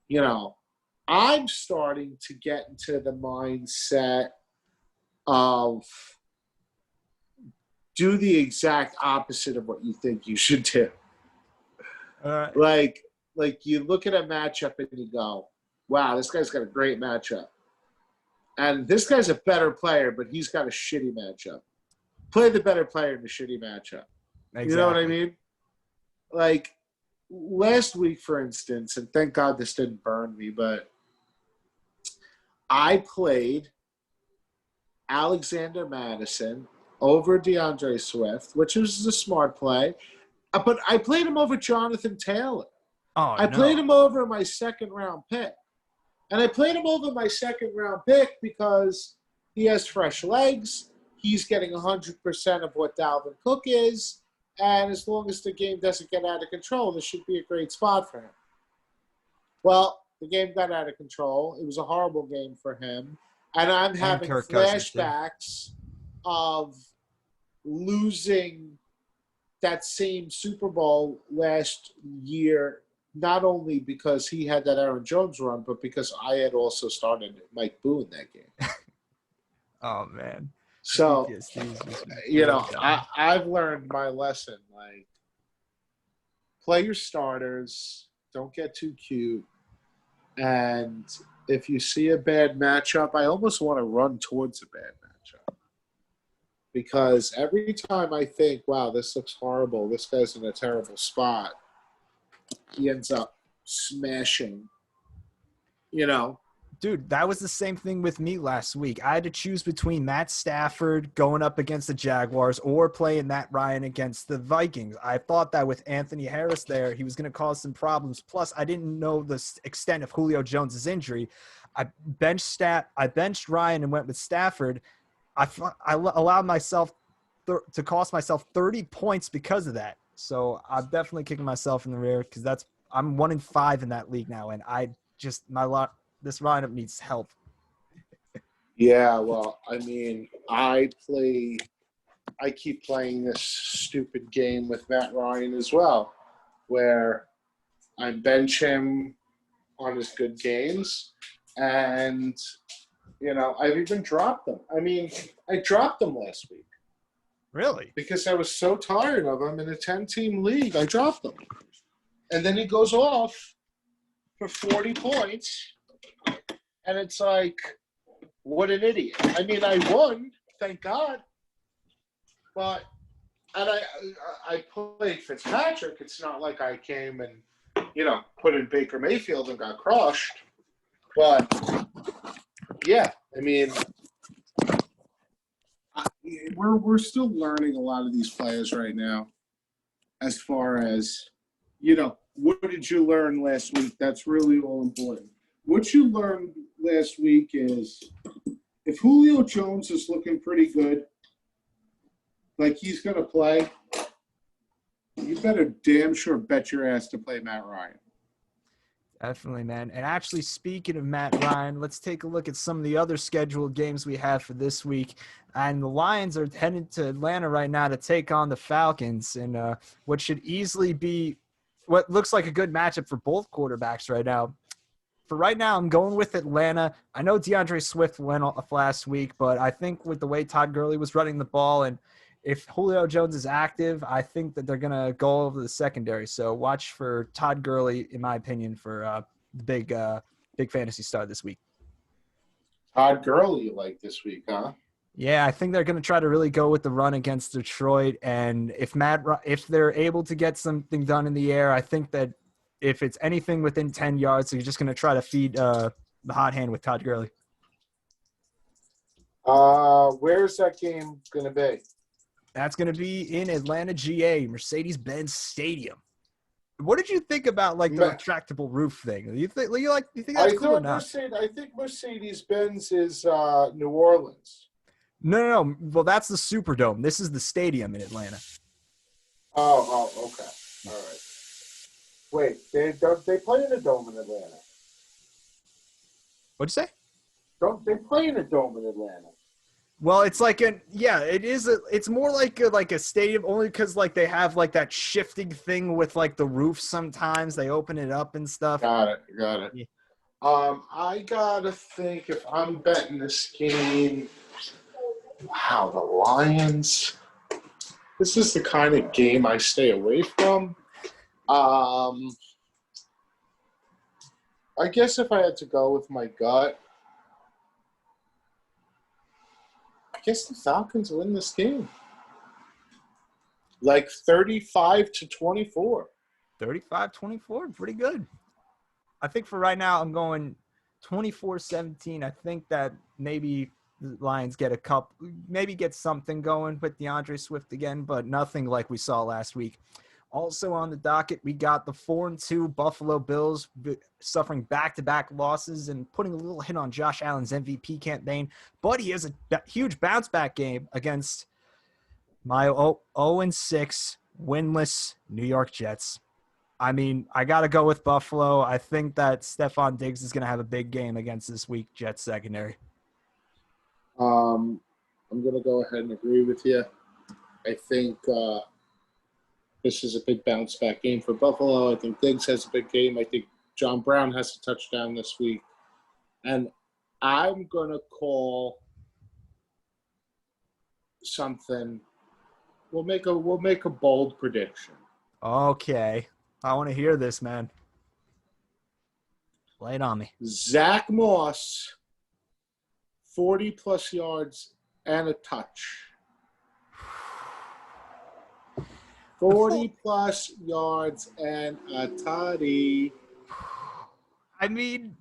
you know, I'm starting to get into the mindset of do the exact opposite of what you think you should do. Like you look at a matchup and you go, wow, this guy's got a great matchup. And this guy's a better player, but he's got a shitty matchup. Play the better player in the shitty matchup. Exactly. You know what I mean? Like last week, for instance, and thank God this didn't burn me, but I played Alexander Madison over DeAndre Swift, which was a smart play. But I played him over Jonathan Taylor. Oh, I played him over my second-round pick. And I played him over my second-round pick because he has fresh legs. He's getting 100% of what Dalvin Cook is. And as long as the game doesn't get out of control, this should be a great spot for him. Well, the game got out of control. It was a horrible game for him. And I'm having flashbacks of losing that same Super Bowl last year, not only because he had that Aaron Jones run, but because I had also started Mike Boo in that game. Oh, man. So, you know, I've learned my lesson. Like, play your starters. Don't get too cute. And if you see a bad matchup, I almost want to run towards a bad matchup. Because every time I think, wow, this looks horrible, this guy's in a terrible spot, he ends up smashing, you know. Dude, that was the same thing with me last week. I had to choose between Matt Stafford going up against the Jaguars or playing Matt Ryan against the Vikings. I thought that with Anthony Harris there, he was going to cause some problems. Plus, I didn't know the extent of Julio Jones' injury. I benched Ryan and went with Stafford. I allowed myself to cost myself 30 points because of that. So I'm definitely kicking myself in the rear because I'm 1-5 in that league now, and this lineup needs help. Yeah, well, I mean, I keep playing this stupid game with Matt Ryan as well, where I bench him on his good games, and, I've even dropped him. I mean, I dropped him last week. Really? Because I was so tired of him in a 10-team league. I dropped him. And then he goes off for 40 points, and it's like, what an idiot. I mean, I won, thank God. But I played Fitzpatrick. It's not like I came and, put in Baker Mayfield and got crushed. But, yeah, I mean, we're still learning a lot of these players right now as far as, what did you learn last week? That's really all important. What you learned last week is if Julio Jones is looking pretty good, like he's going to play, you better damn sure bet your ass to play Matt Ryan. Definitely, man. And actually, speaking of Matt Ryan, let's take a look at some of the other scheduled games we have for this week. And the Lions are headed to Atlanta right now to take on the Falcons in what should easily be what looks like a good matchup for both quarterbacks right now. For right now, I'm going with Atlanta. I know DeAndre Swift went off last week, but I think with the way Todd Gurley was running the ball and if Julio Jones is active, I think that they're going to go over the secondary. So watch for Todd Gurley, in my opinion, for the big fantasy start this week. Todd Gurley you like this week, huh? Yeah, I think they're going to try to really go with the run against Detroit. And if they're able to get something done in the air, I think that if it's anything within 10 yards, you're just going to try to feed the hot hand with Todd Gurley. Where's that game going to be? That's going to be in Atlanta, GA, Mercedes-Benz Stadium. What did you think about the retractable roof thing? Do you think that's cool or not? I think Mercedes-Benz is New Orleans. No. Well, that's the Superdome. This is the stadium in Atlanta. Oh, okay. All right. Wait, they play in a dome in Atlanta? What'd you say? Don't they play in a dome in Atlanta? Well, it's it's more like a stadium only because they have that shifting thing with the roof. Sometimes they open it up and stuff. Got it. Yeah. I gotta think if I'm betting this game. Wow, the Lions. This is the kind of game I stay away from. I guess if I had to go with my gut, I guess the Falcons win this game. 35-24. 35-24, pretty good. I think for right now, I'm going 24-17. I think that maybe the Lions get get something going with DeAndre Swift again, but nothing like we saw last week. Also on the docket, we got the 4-2 Buffalo Bills suffering back-to-back losses and putting a little hit on Josh Allen's MVP campaign. But he has a huge bounce-back game against my 0-6 winless New York Jets. I mean, I got to go with Buffalo. I think that Stephon Diggs is going to have a big game against this weak Jets secondary. I'm going to go ahead and agree with you. I think this is a big bounce-back game for Buffalo. I think Diggs has a big game. I think John Brown has a touchdown this week. And I'm going to call something. We'll make a bold prediction. Okay. I want to hear this, man. Lay it on me. Zach Moss, 40-plus yards and a touch. 40-plus yards and a tutty. I mean,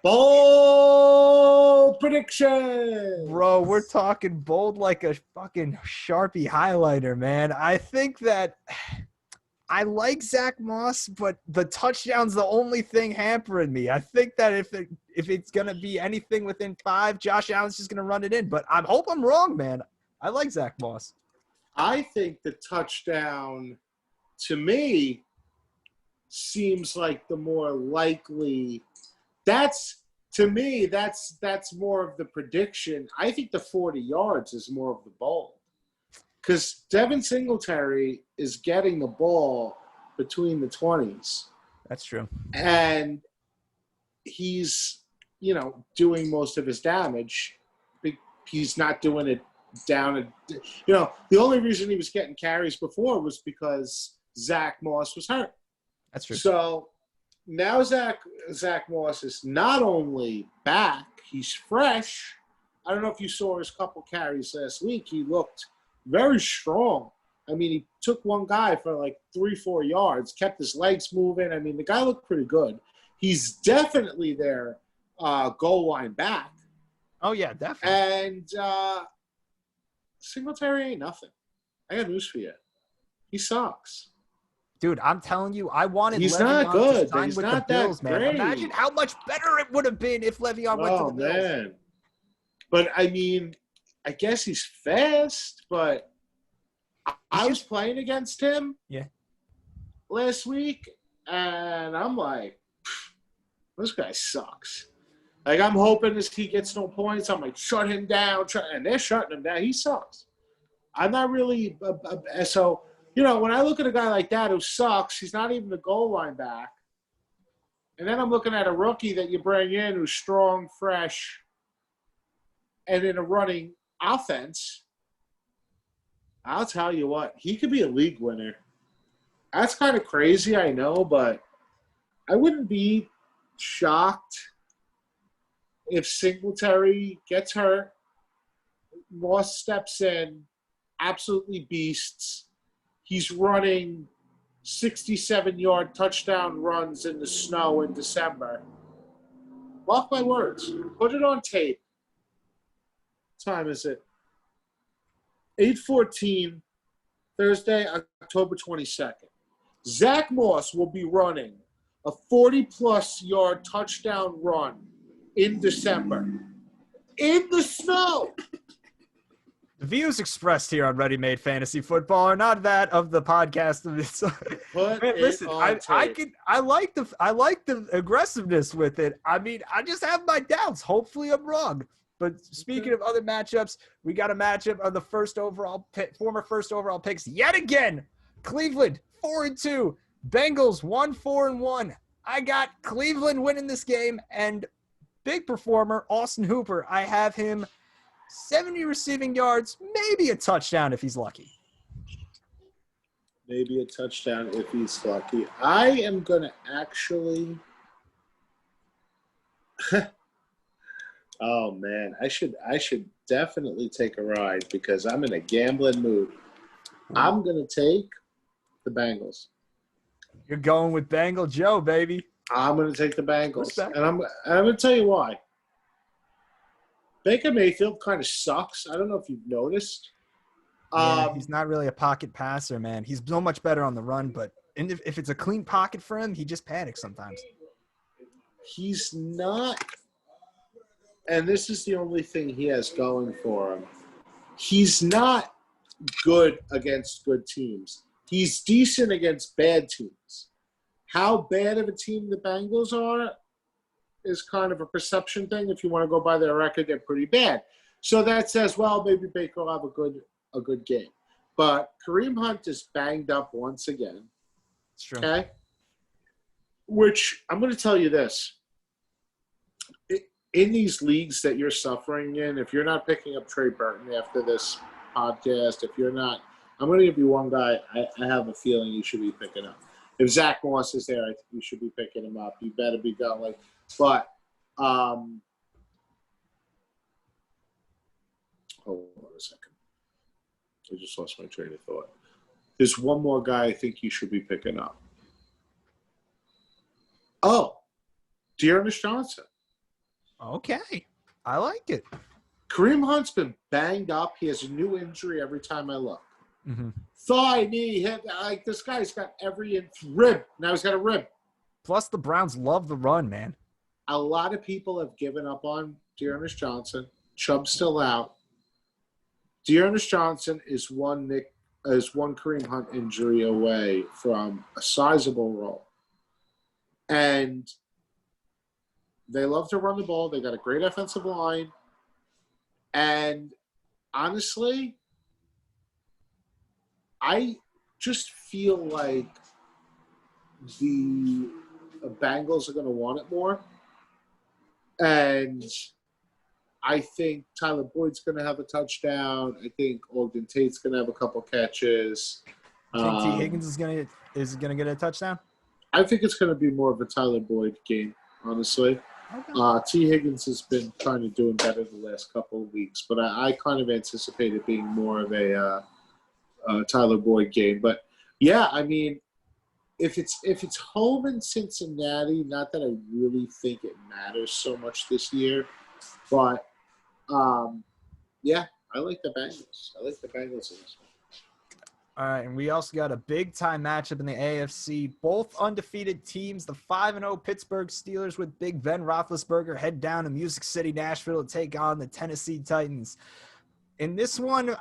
Bold prediction. Bro, we're talking bold like a fucking Sharpie highlighter, man. I think that I like Zach Moss, but the touchdown's the only thing hampering me. I think that if it's going to be anything within 5, Josh Allen's just going to run it in. But I hope I'm wrong, man. I like Zach Moss. I think the touchdown, to me, seems like the more likely. To me, that's more of the prediction. I think the 40 yards is more of the bold. Because Devin Singletary is getting the ball between the 20s. That's true. And he's, doing most of his damage. He's not doing it down. The only reason he was getting carries before was because Zach Moss was hurt. That's true. So now Zach Moss is not only back, he's fresh. I don't know if you saw his couple carries last week. He looked very strong. I mean, he took one guy for like 3-4 yards, kept his legs moving. I mean, the guy looked pretty good. He's definitely their goal line back. Oh, yeah, definitely. And Singletary ain't nothing. I got news for you. He sucks. Dude, I'm telling you, I wanted He's Le'Veon not good. to sign He's with not the Bills, that man. great. Imagine how much better it would have been if Le'Veon went to the Bills. Oh, man. But, I mean, I guess he's fast, but I was playing against him last week, and I'm like, this guy sucks. Like, I'm hoping as he gets no points, I'm like, shut him down. And they're shutting him down. He sucks. I'm not really so, when I look at a guy like that who sucks, he's not even the goal line back. And then I'm looking at a rookie that you bring in who's strong, fresh, and in a running offense. I'll tell you what, he could be a league winner. That's kind of crazy, I know, but I wouldn't be shocked if Singletary gets hurt, Moss steps in, absolutely beasts. He's running 67-yard touchdown runs in the snow in December. Mark my words. Put it on tape. What time is it? 8:14, Thursday, October 22nd. Zach Moss will be running a 40-plus yard touchdown run in December. In the snow. The views expressed here on Ready Made Fantasy Football are not that of the podcast. Listen, I like the aggressiveness with it. I mean, I just have my doubts. Hopefully, I'm wrong. But speaking of other matchups, we got a matchup of the former first overall picks yet again. Cleveland 4-2, Bengals 1-4-1. I got Cleveland winning this game, and big performer Austin Hooper. I have him 70 receiving yards, maybe a touchdown if he's lucky. Maybe a touchdown if he's lucky. I am going to actually oh, man. I should definitely take a ride because I'm in a gambling mood. I'm going to take the Bengals. You're going with Bengal Joe, baby. I'm going to take the Bengals. Respect. And I'm going to tell you why. Baker Mayfield kind of sucks. I don't know if you've noticed. Yeah, he's not really a pocket passer, man. He's so much better on the run, but if it's a clean pocket for him, he just panics sometimes. He's not, and this is the only thing he has going for him. He's not good against good teams. He's decent against bad teams. How bad of a team the Bengals are is kind of a perception thing. If you want to go by their record, they're pretty bad. So that says, well, maybe Baker will have a good game. But Kareem Hunt is banged up once again. It's true. Okay? Which, I'm going to tell you this. In these leagues that you're suffering in, if you're not picking up Trey Burton after this podcast, if you're not, I'm going to give you one guy I have a feeling you should be picking up. If Zach Moss is there, I think you should be picking him up. You better be going. But, hold on a second. I just lost my train of thought. There's one more guy I think you should be picking up. Oh, Dearness Johnson. Okay. I like it. Kareem Hunt's been banged up. He has a new injury every time I look. Mm-hmm. Thigh, knee, hip. Like, this guy's got every rib. Now he's got a rib. Plus, the Browns love the run, man. A lot of people have given up on Dearness Johnson. Chubb's still out. Dearness Johnson is one Kareem Hunt injury away from a sizable role. And they love to run the ball. They got a great offensive line. And honestly, I just feel like the Bengals are going to want it more. And I think Tyler Boyd's going to have a touchdown. I think Ogden Tate's going to have a couple catches. You think T. Higgins is gonna get a touchdown? I think it's going to be more of a Tyler Boyd game, honestly. Okay. T. Higgins has been kind of doing better the last couple of weeks, but I kind of anticipate it being more of a Tyler Boyd game. But yeah, I mean, if it's home in Cincinnati, not that I really think it matters so much this year, but yeah, I like the Bengals. I like the Bengals in this one. All right, and we also got a big-time matchup in the AFC. Both undefeated teams, the 5-0 Pittsburgh Steelers with Big Ben Roethlisberger head down to Music City, Nashville to take on the Tennessee Titans. In this one,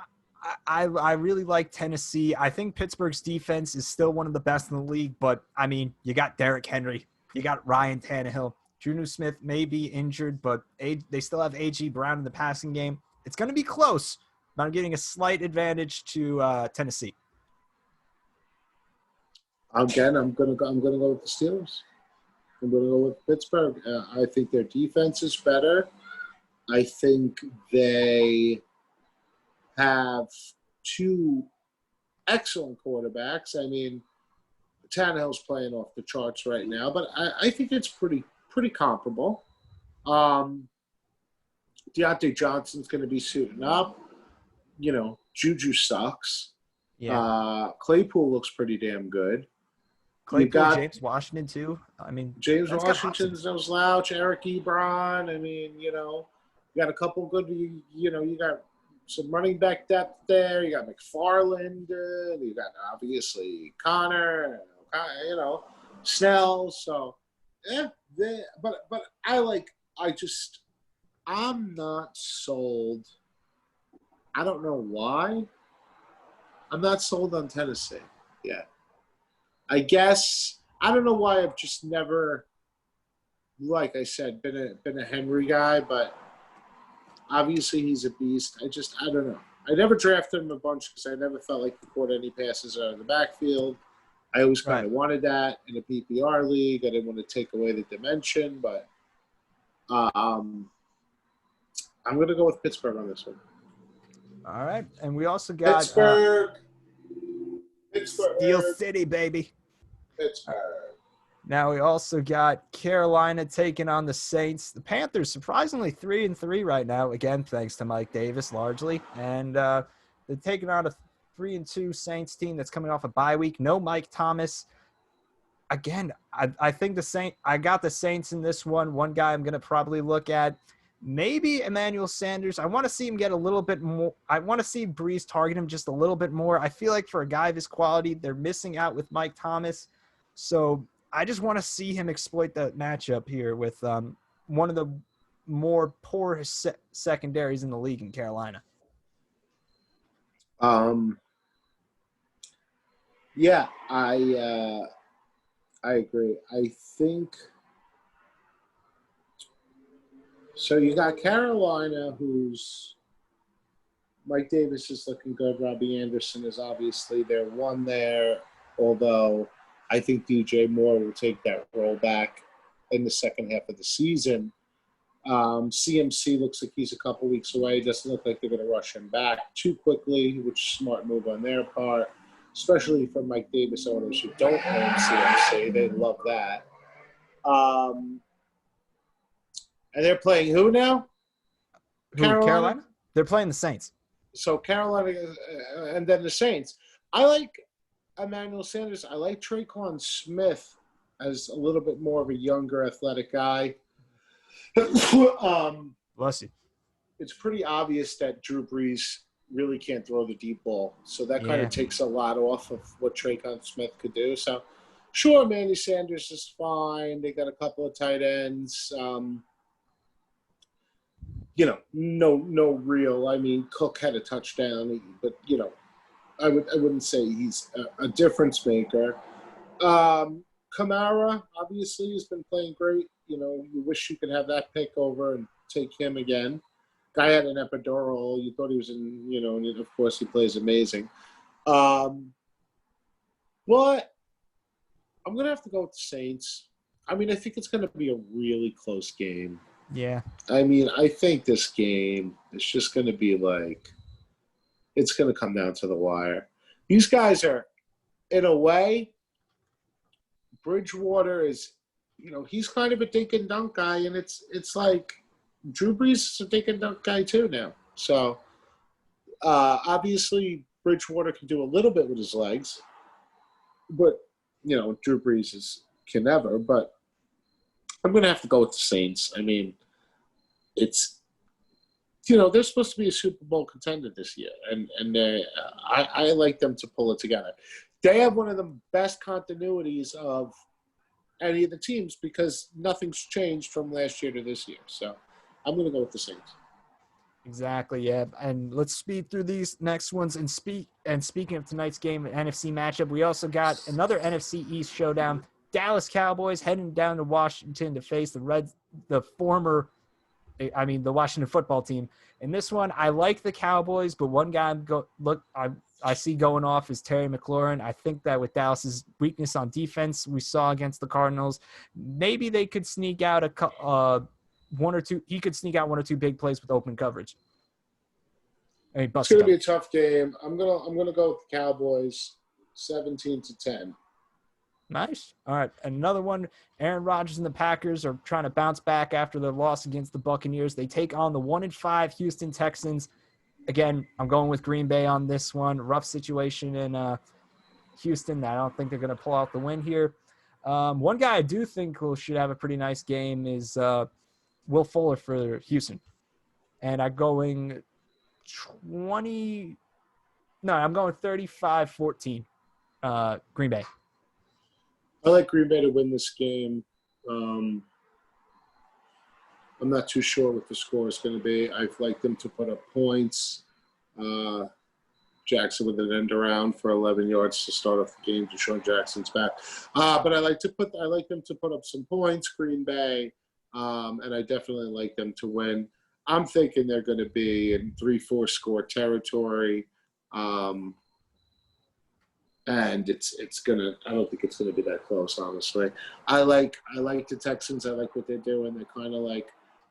I really like Tennessee. I think Pittsburgh's defense is still one of the best in the league, but, I mean, you got Derrick Henry. You got Ryan Tannehill. Juju Smith may be injured, but they still have A.G. Brown in the passing game. It's going to be close, but I'm getting a slight advantage to Tennessee. Again, I'm gonna go with the Steelers. I'm gonna go with Pittsburgh. I think their defense is better. I think they have two excellent quarterbacks. I mean, Tannehill's playing off the charts right now, but I think it's pretty comparable. Deontay Johnson's going to be suiting up. You know, Juju sucks. Yeah. Claypool looks pretty damn good. Claypool, James Washington too. I mean, James Washington's no slouch. Eric Ebron. I mean, you got a couple good. You got some running back depth there. You got McFarland. You got obviously Connor. Snell. So, but I'm not sold. I don't know why. I'm not sold on Tennessee yet. I guess I don't know why I've just never, like I said, been a Henry guy, but obviously he's a beast. I don't know. I never drafted him a bunch because I never felt like he caught any passes out of the backfield. I always kind of wanted that in a PPR league. I didn't want to take away the dimension, but I'm going to go with Pittsburgh on this one. All right, and we also got Pittsburgh. Steel City, baby. Pittsburgh. Now we also got Carolina taking on the Saints. The Panthers surprisingly 3-3 right now, again thanks to Mike Davis largely, and they're taking on a 3-2 Saints team that's coming off a bye week. No Mike Thomas. Again, I think I got the Saints in this one. One guy I'm going to probably look at. Maybe Emmanuel Sanders. I want to see him get a little bit more. I want to see Breeze target him just a little bit more. I feel like for a guy of his quality, they're missing out with Mike Thomas. So I just want to see him exploit that matchup here with one of the more poor secondaries in the league in Carolina. Yeah, I agree. I think – so you got Carolina, who's Mike Davis is looking good. Robbie Anderson is obviously their one there, although I think DJ Moore will take that role back in the second half of the season. CMC looks like he's a couple weeks away. It doesn't look like they're going to rush him back too quickly, which is a smart move on their part, especially for Mike Davis owners who don't own CMC. They love that. And they're playing who now? Carolina? They're playing the Saints. So Carolina and then the Saints. I like Emmanuel Sanders. I like Traquan Smith as a little bit more of a younger, athletic guy. Bless you. It's pretty obvious that Drew Brees really can't throw the deep ball. So that kind Yeah. of takes a lot off of what Traquan Smith could do. So, sure, Manny Sanders is fine. They got a couple of tight ends. No real. I mean, Cook had a touchdown, but, I wouldn't say he's a difference maker. Kamara, obviously, has been playing great. You wish you could have that pick over and take him again. Guy had an epidural. You thought he was in, and of course he plays amazing. But I'm going to have to go with the Saints. I mean, I think it's going to be a really close game. Yeah. I mean, I think this game is just going to be it's going to come down to the wire. These guys are, in a way, Bridgewater is, he's kind of a dink and dunk guy, and it's like Drew Brees is a dink and dunk guy too now. So, obviously, Bridgewater can do a little bit with his legs, but, Drew Brees can never. But I'm going to have to go with the Saints. I mean, it's, they're supposed to be a Super Bowl contender this year, and I like them to pull it together. They have one of the best continuities of any of the teams because nothing's changed from last year to this year. So I'm going to go with the Saints. Exactly, yeah. And let's speed through these next ones. And speaking of tonight's game, an NFC matchup, we also got another NFC East showdown. Dallas Cowboys heading down to Washington to face the Washington football team. In this one, I like the Cowboys, but one guy I see going off is Terry McLaurin. I think that with Dallas's weakness on defense we saw against the Cardinals, maybe they could sneak out one or two. He could sneak out one or two big plays with open coverage. It's going to be a tough game. I'm gonna go with the Cowboys, 17-10. Nice. All right. Another one, Aaron Rodgers and the Packers are trying to bounce back after their loss against the Buccaneers. They take on the 1-5 Houston Texans. Again, I'm going with Green Bay on this one. Rough situation in Houston. I don't think they're going to pull out the win here. One guy I do think should have a pretty nice game is Will Fuller for Houston. And I'm going 35-14 Green Bay. I like Green Bay to win this game. I'm not too sure what the score is going to be. I'd like them to put up points. Jackson with an end around for 11 yards to start off the game. Deshaun Jackson's back. But I like them to put up some points, Green Bay, and I definitely like them to win. I'm thinking they're going to be in 3-4 score territory. And I don't think it's gonna be that close, honestly. I like the Texans. I like what they're doing. They're kind of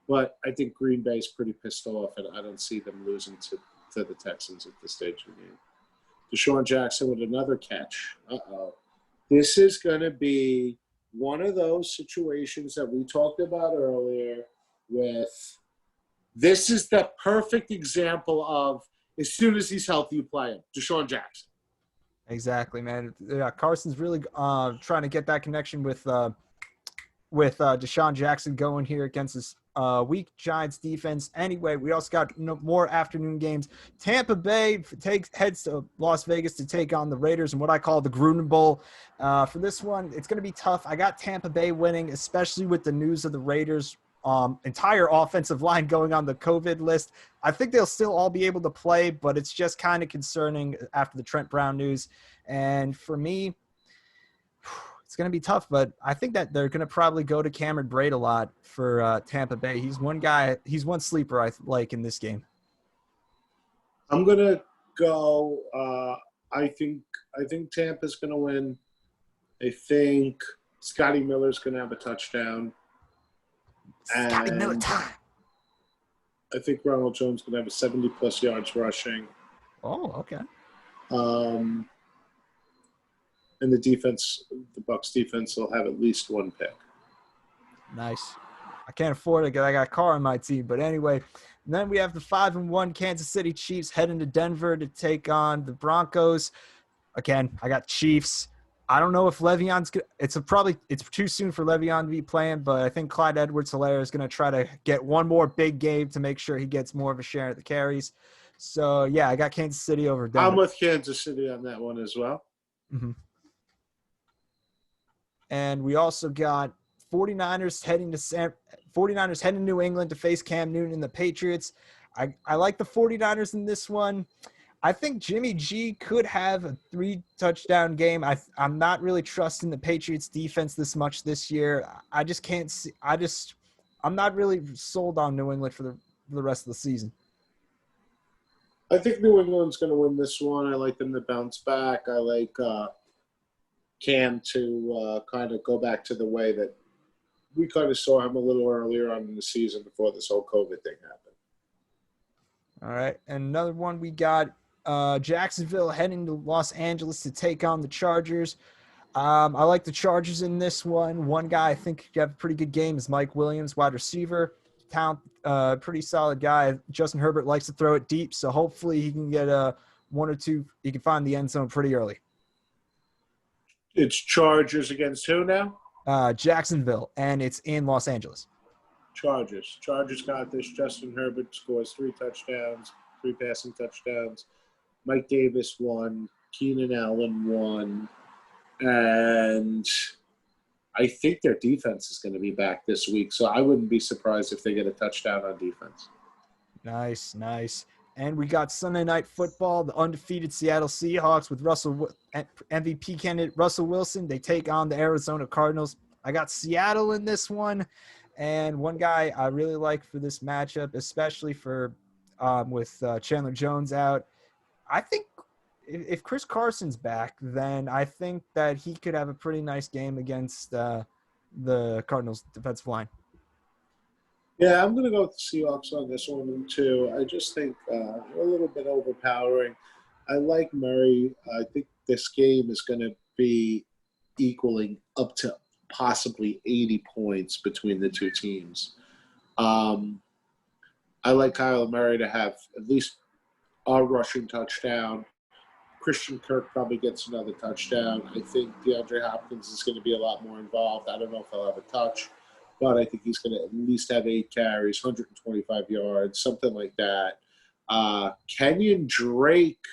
but I think Green Bay's pretty pissed off, and I don't see them losing to the Texans at this stage of the game. Deshaun Jackson with another catch. This is gonna be one of those situations that we talked about earlier. This is the perfect example of as soon as he's healthy, you play him. Deshaun Jackson. Exactly, man. Yeah, Carson's really trying to get that connection with Deshaun Jackson going here against this weak Giants defense. Anyway, we also got more afternoon games. Tampa Bay heads to Las Vegas to take on the Raiders in what I call the Gruden Bowl. For this one, it's going to be tough. I got Tampa Bay winning, especially with the news of the Raiders' entire offensive line going on the COVID list. I think they'll still all be able to play, but it's just kind of concerning after the Trent Brown news. And for me, it's going to be tough, but I think that they're going to probably go to Cameron Brate a lot for Tampa Bay. He's one sleeper I like in this game. I'm going to go. I think Tampa's going to win. I think Scotty Miller's going to have a touchdown. Scotty Miller time. I think Ronald Jones going to have a 70-plus yards rushing. Oh, okay. And the defense, the Bucs defense, will have at least one pick. Nice. I can't afford it because I got Carr on my team. But anyway, then we have the 5-1 Kansas City Chiefs heading to Denver to take on the Broncos. Again, I got Chiefs. I don't know if Le'Veon's – it's too soon for Le'Veon to be playing, but I think Clyde Edwards-Helaire is going to try to get one more big game to make sure he gets more of a share of the carries. So, yeah, I got Kansas City over Denver. I'm with Kansas City on that one as well. Mm-hmm. And we also got 49ers heading to New England to face Cam Newton and the Patriots. I like the 49ers in this one. I think Jimmy G could have a 3-touchdown game. I'm not really trusting the Patriots defense this much this year. I just can't see. I'm not really sold on New England for the rest of the season. I think New England's going to win this one. I like them to bounce back. I like Cam to kind of go back to the way that we kind of saw him a little earlier on in the season before this whole COVID thing happened. All right. And another one we got Jacksonville heading to Los Angeles to take on the Chargers. I like the Chargers in this one. One guy I think could have a pretty good game is Mike Williams, wide receiver. Pretty solid guy. Justin Herbert likes to throw it deep, so hopefully he can get one or two. He can find the end zone pretty early. It's Chargers against who now? Jacksonville, and it's in Los Angeles. Chargers. Chargers got this. Justin Herbert scores 3 touchdowns, 3 passing touchdowns. Mike Davis won. Keenan Allen won. And I think their defense is going to be back this week, so I wouldn't be surprised if they get a touchdown on defense. Nice, nice. And we got Sunday Night Football, the undefeated Seattle Seahawks with MVP candidate Russell Wilson. They take on the Arizona Cardinals. I got Seattle in this one. And one guy I really like for this matchup, especially for with Chandler Jones out, I think if Chris Carson's back, then I think that he could have a pretty nice game against the Cardinals defensive line. Yeah, I'm going to go with the Seahawks on this one, too. I just think a little bit overpowering. I like Murray. I think this game is going to be equaling up to possibly 80 points between the two teams. I like Kyler Murray to have at least a rushing touchdown. Christian Kirk probably gets another touchdown. I think DeAndre Hopkins is going to be a lot more involved. I don't know if he'll have a touch, but I think he's going to at least have 8 carries, 125 yards, something like that. Kenyon Drake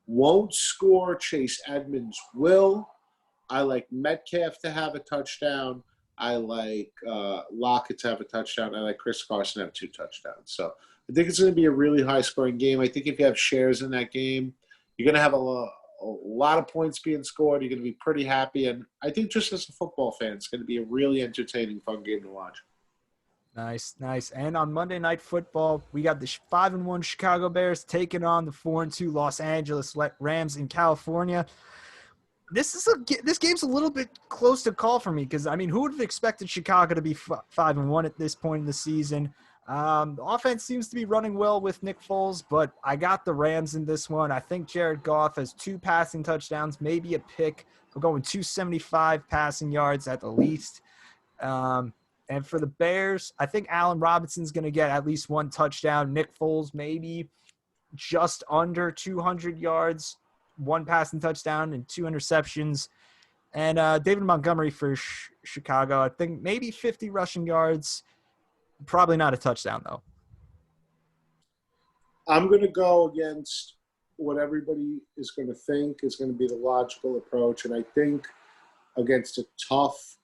won't score. Chase Edmonds will. I like Metcalf to have a touchdown. I like Lockett to have a touchdown. I like Chris Carson to have 2 touchdowns. So I think it's going to be a really high-scoring game. I think if you have shares in that game, you're going to have a lot of points being scored. You're going to be pretty happy. And I think just as a football fan, it's going to be a really entertaining, fun game to watch. Nice, nice. And on Monday Night Football, we got the 5-1 Chicago Bears taking on the 4-2 Los Angeles Rams in California. This game's a little bit close to call for me because, I mean, who would have expected Chicago to be 5-1 at this point in the season? The offense seems to be running well with Nick Foles, but I got the Rams in this one. I think Jared Goff has 2 passing touchdowns, maybe a pick. We're going 275 passing yards at the least. And for the Bears, I think Allen Robinson's going to get at least 1 touchdown. Nick Foles maybe just under 200 yards, 1 passing touchdown and 2 interceptions. And David Montgomery for Chicago, I think maybe 50 rushing yards. Probably not a touchdown, though. I'm going to go against what everybody is going to think is going to be the logical approach. And I think against a tough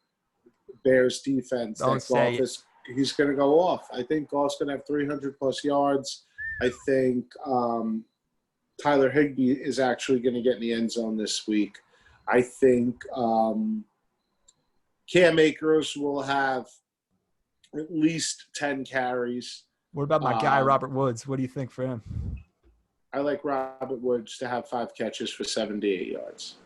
Bears defense, he's going to go off. I think Goff's going to have 300-plus yards. I think Tyler Higbee is actually going to get in the end zone this week. I think Cam Akers will have at least 10 carries. What about my guy, Robert Woods? What do you think for him? I like Robert Woods to have 5 catches for 78 yards.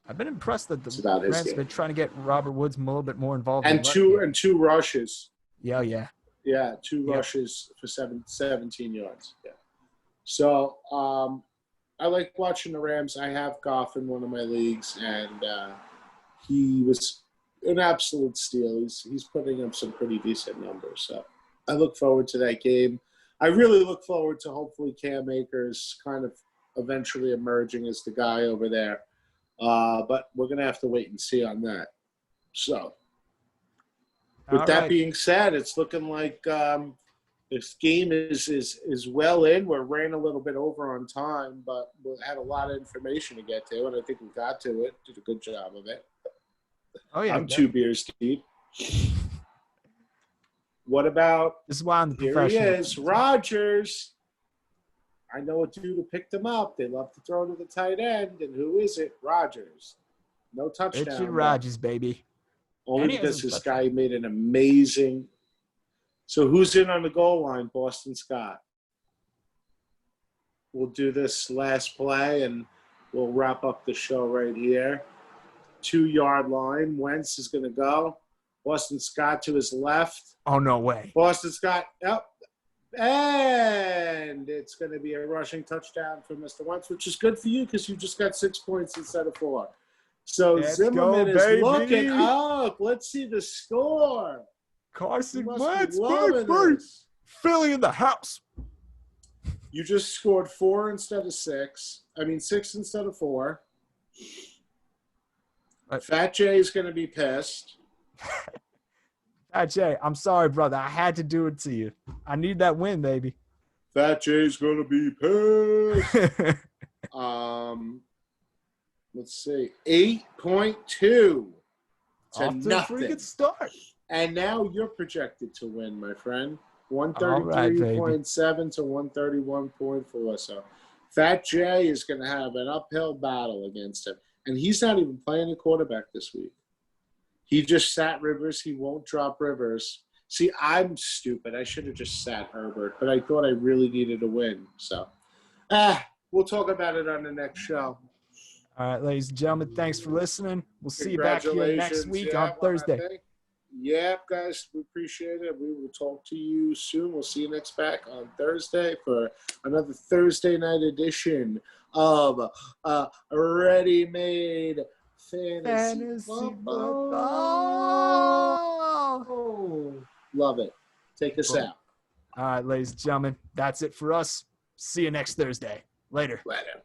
I've been impressed that the Rams have been trying to get Robert Woods a little bit more involved. And two rushes. Yeah, yeah. Yeah, 2 rushes for 17 yards. Yeah. So I like watching the Rams. I have Goff in one of my leagues, and he was an absolute steal. He's putting up some pretty decent numbers. So I look forward to that game. I really look forward to hopefully Cam Akers kind of eventually emerging as the guy over there. But we're going to have to wait and see on that. So, with that being said, it's looking like this game is well in. We're ran a little bit over on time, but we had a lot of information to get to, and I think we got to it. Did a good job of it. Oh, yeah. I'm 2 beers deep. What about, this is why I'm the here professional. he is, Rodgers. I know a dude who picked him up. They love to throw to the tight end, and who is it? Rodgers. No touchdown. Richard Rodgers, baby. Only because this guy made an amazing. So who's in on the goal line? Boston Scott. We'll do this last play, and we'll wrap up the show right here. 2-yard line. Wentz is going to go. Boston Scott to his left. Oh, no way. Boston Scott, yep. And it's going to be a rushing touchdown for Mr. Wentz, which is good for you because you just got 6 points instead of 4. So Zimmerman is looking up. Let's see the score. Carson Wentz, baby. Philly in the house. You just scored 4 instead of 6. I mean, 6 instead of 4. Fat Jay's going to be pissed. Fat Jay, I'm sorry, brother. I had to do it to you. I need that win, baby. Fat Jay's going to be pissed. Let's see. 8.2 to nothing. Pretty good start. And now you're projected to win, my friend. 133.7 to 131.4. So Fat Jay is going to have an uphill battle against him. And he's not even playing a quarterback this week. He just sat Rivers. He won't drop Rivers. See, I'm stupid. I should have just sat Herbert, but I thought I really needed a win. So, we'll talk about it on the next show. All right, ladies and gentlemen, thanks for listening. We'll see you back here next week on Thursday. Yeah, guys, we appreciate it. We will talk to you soon. We'll see you next back on Thursday for another Thursday night edition of Ready Made Fantasy Football. Love it. Take us out. All right, ladies and gentlemen, that's it for us. See you next Thursday. Later. Later.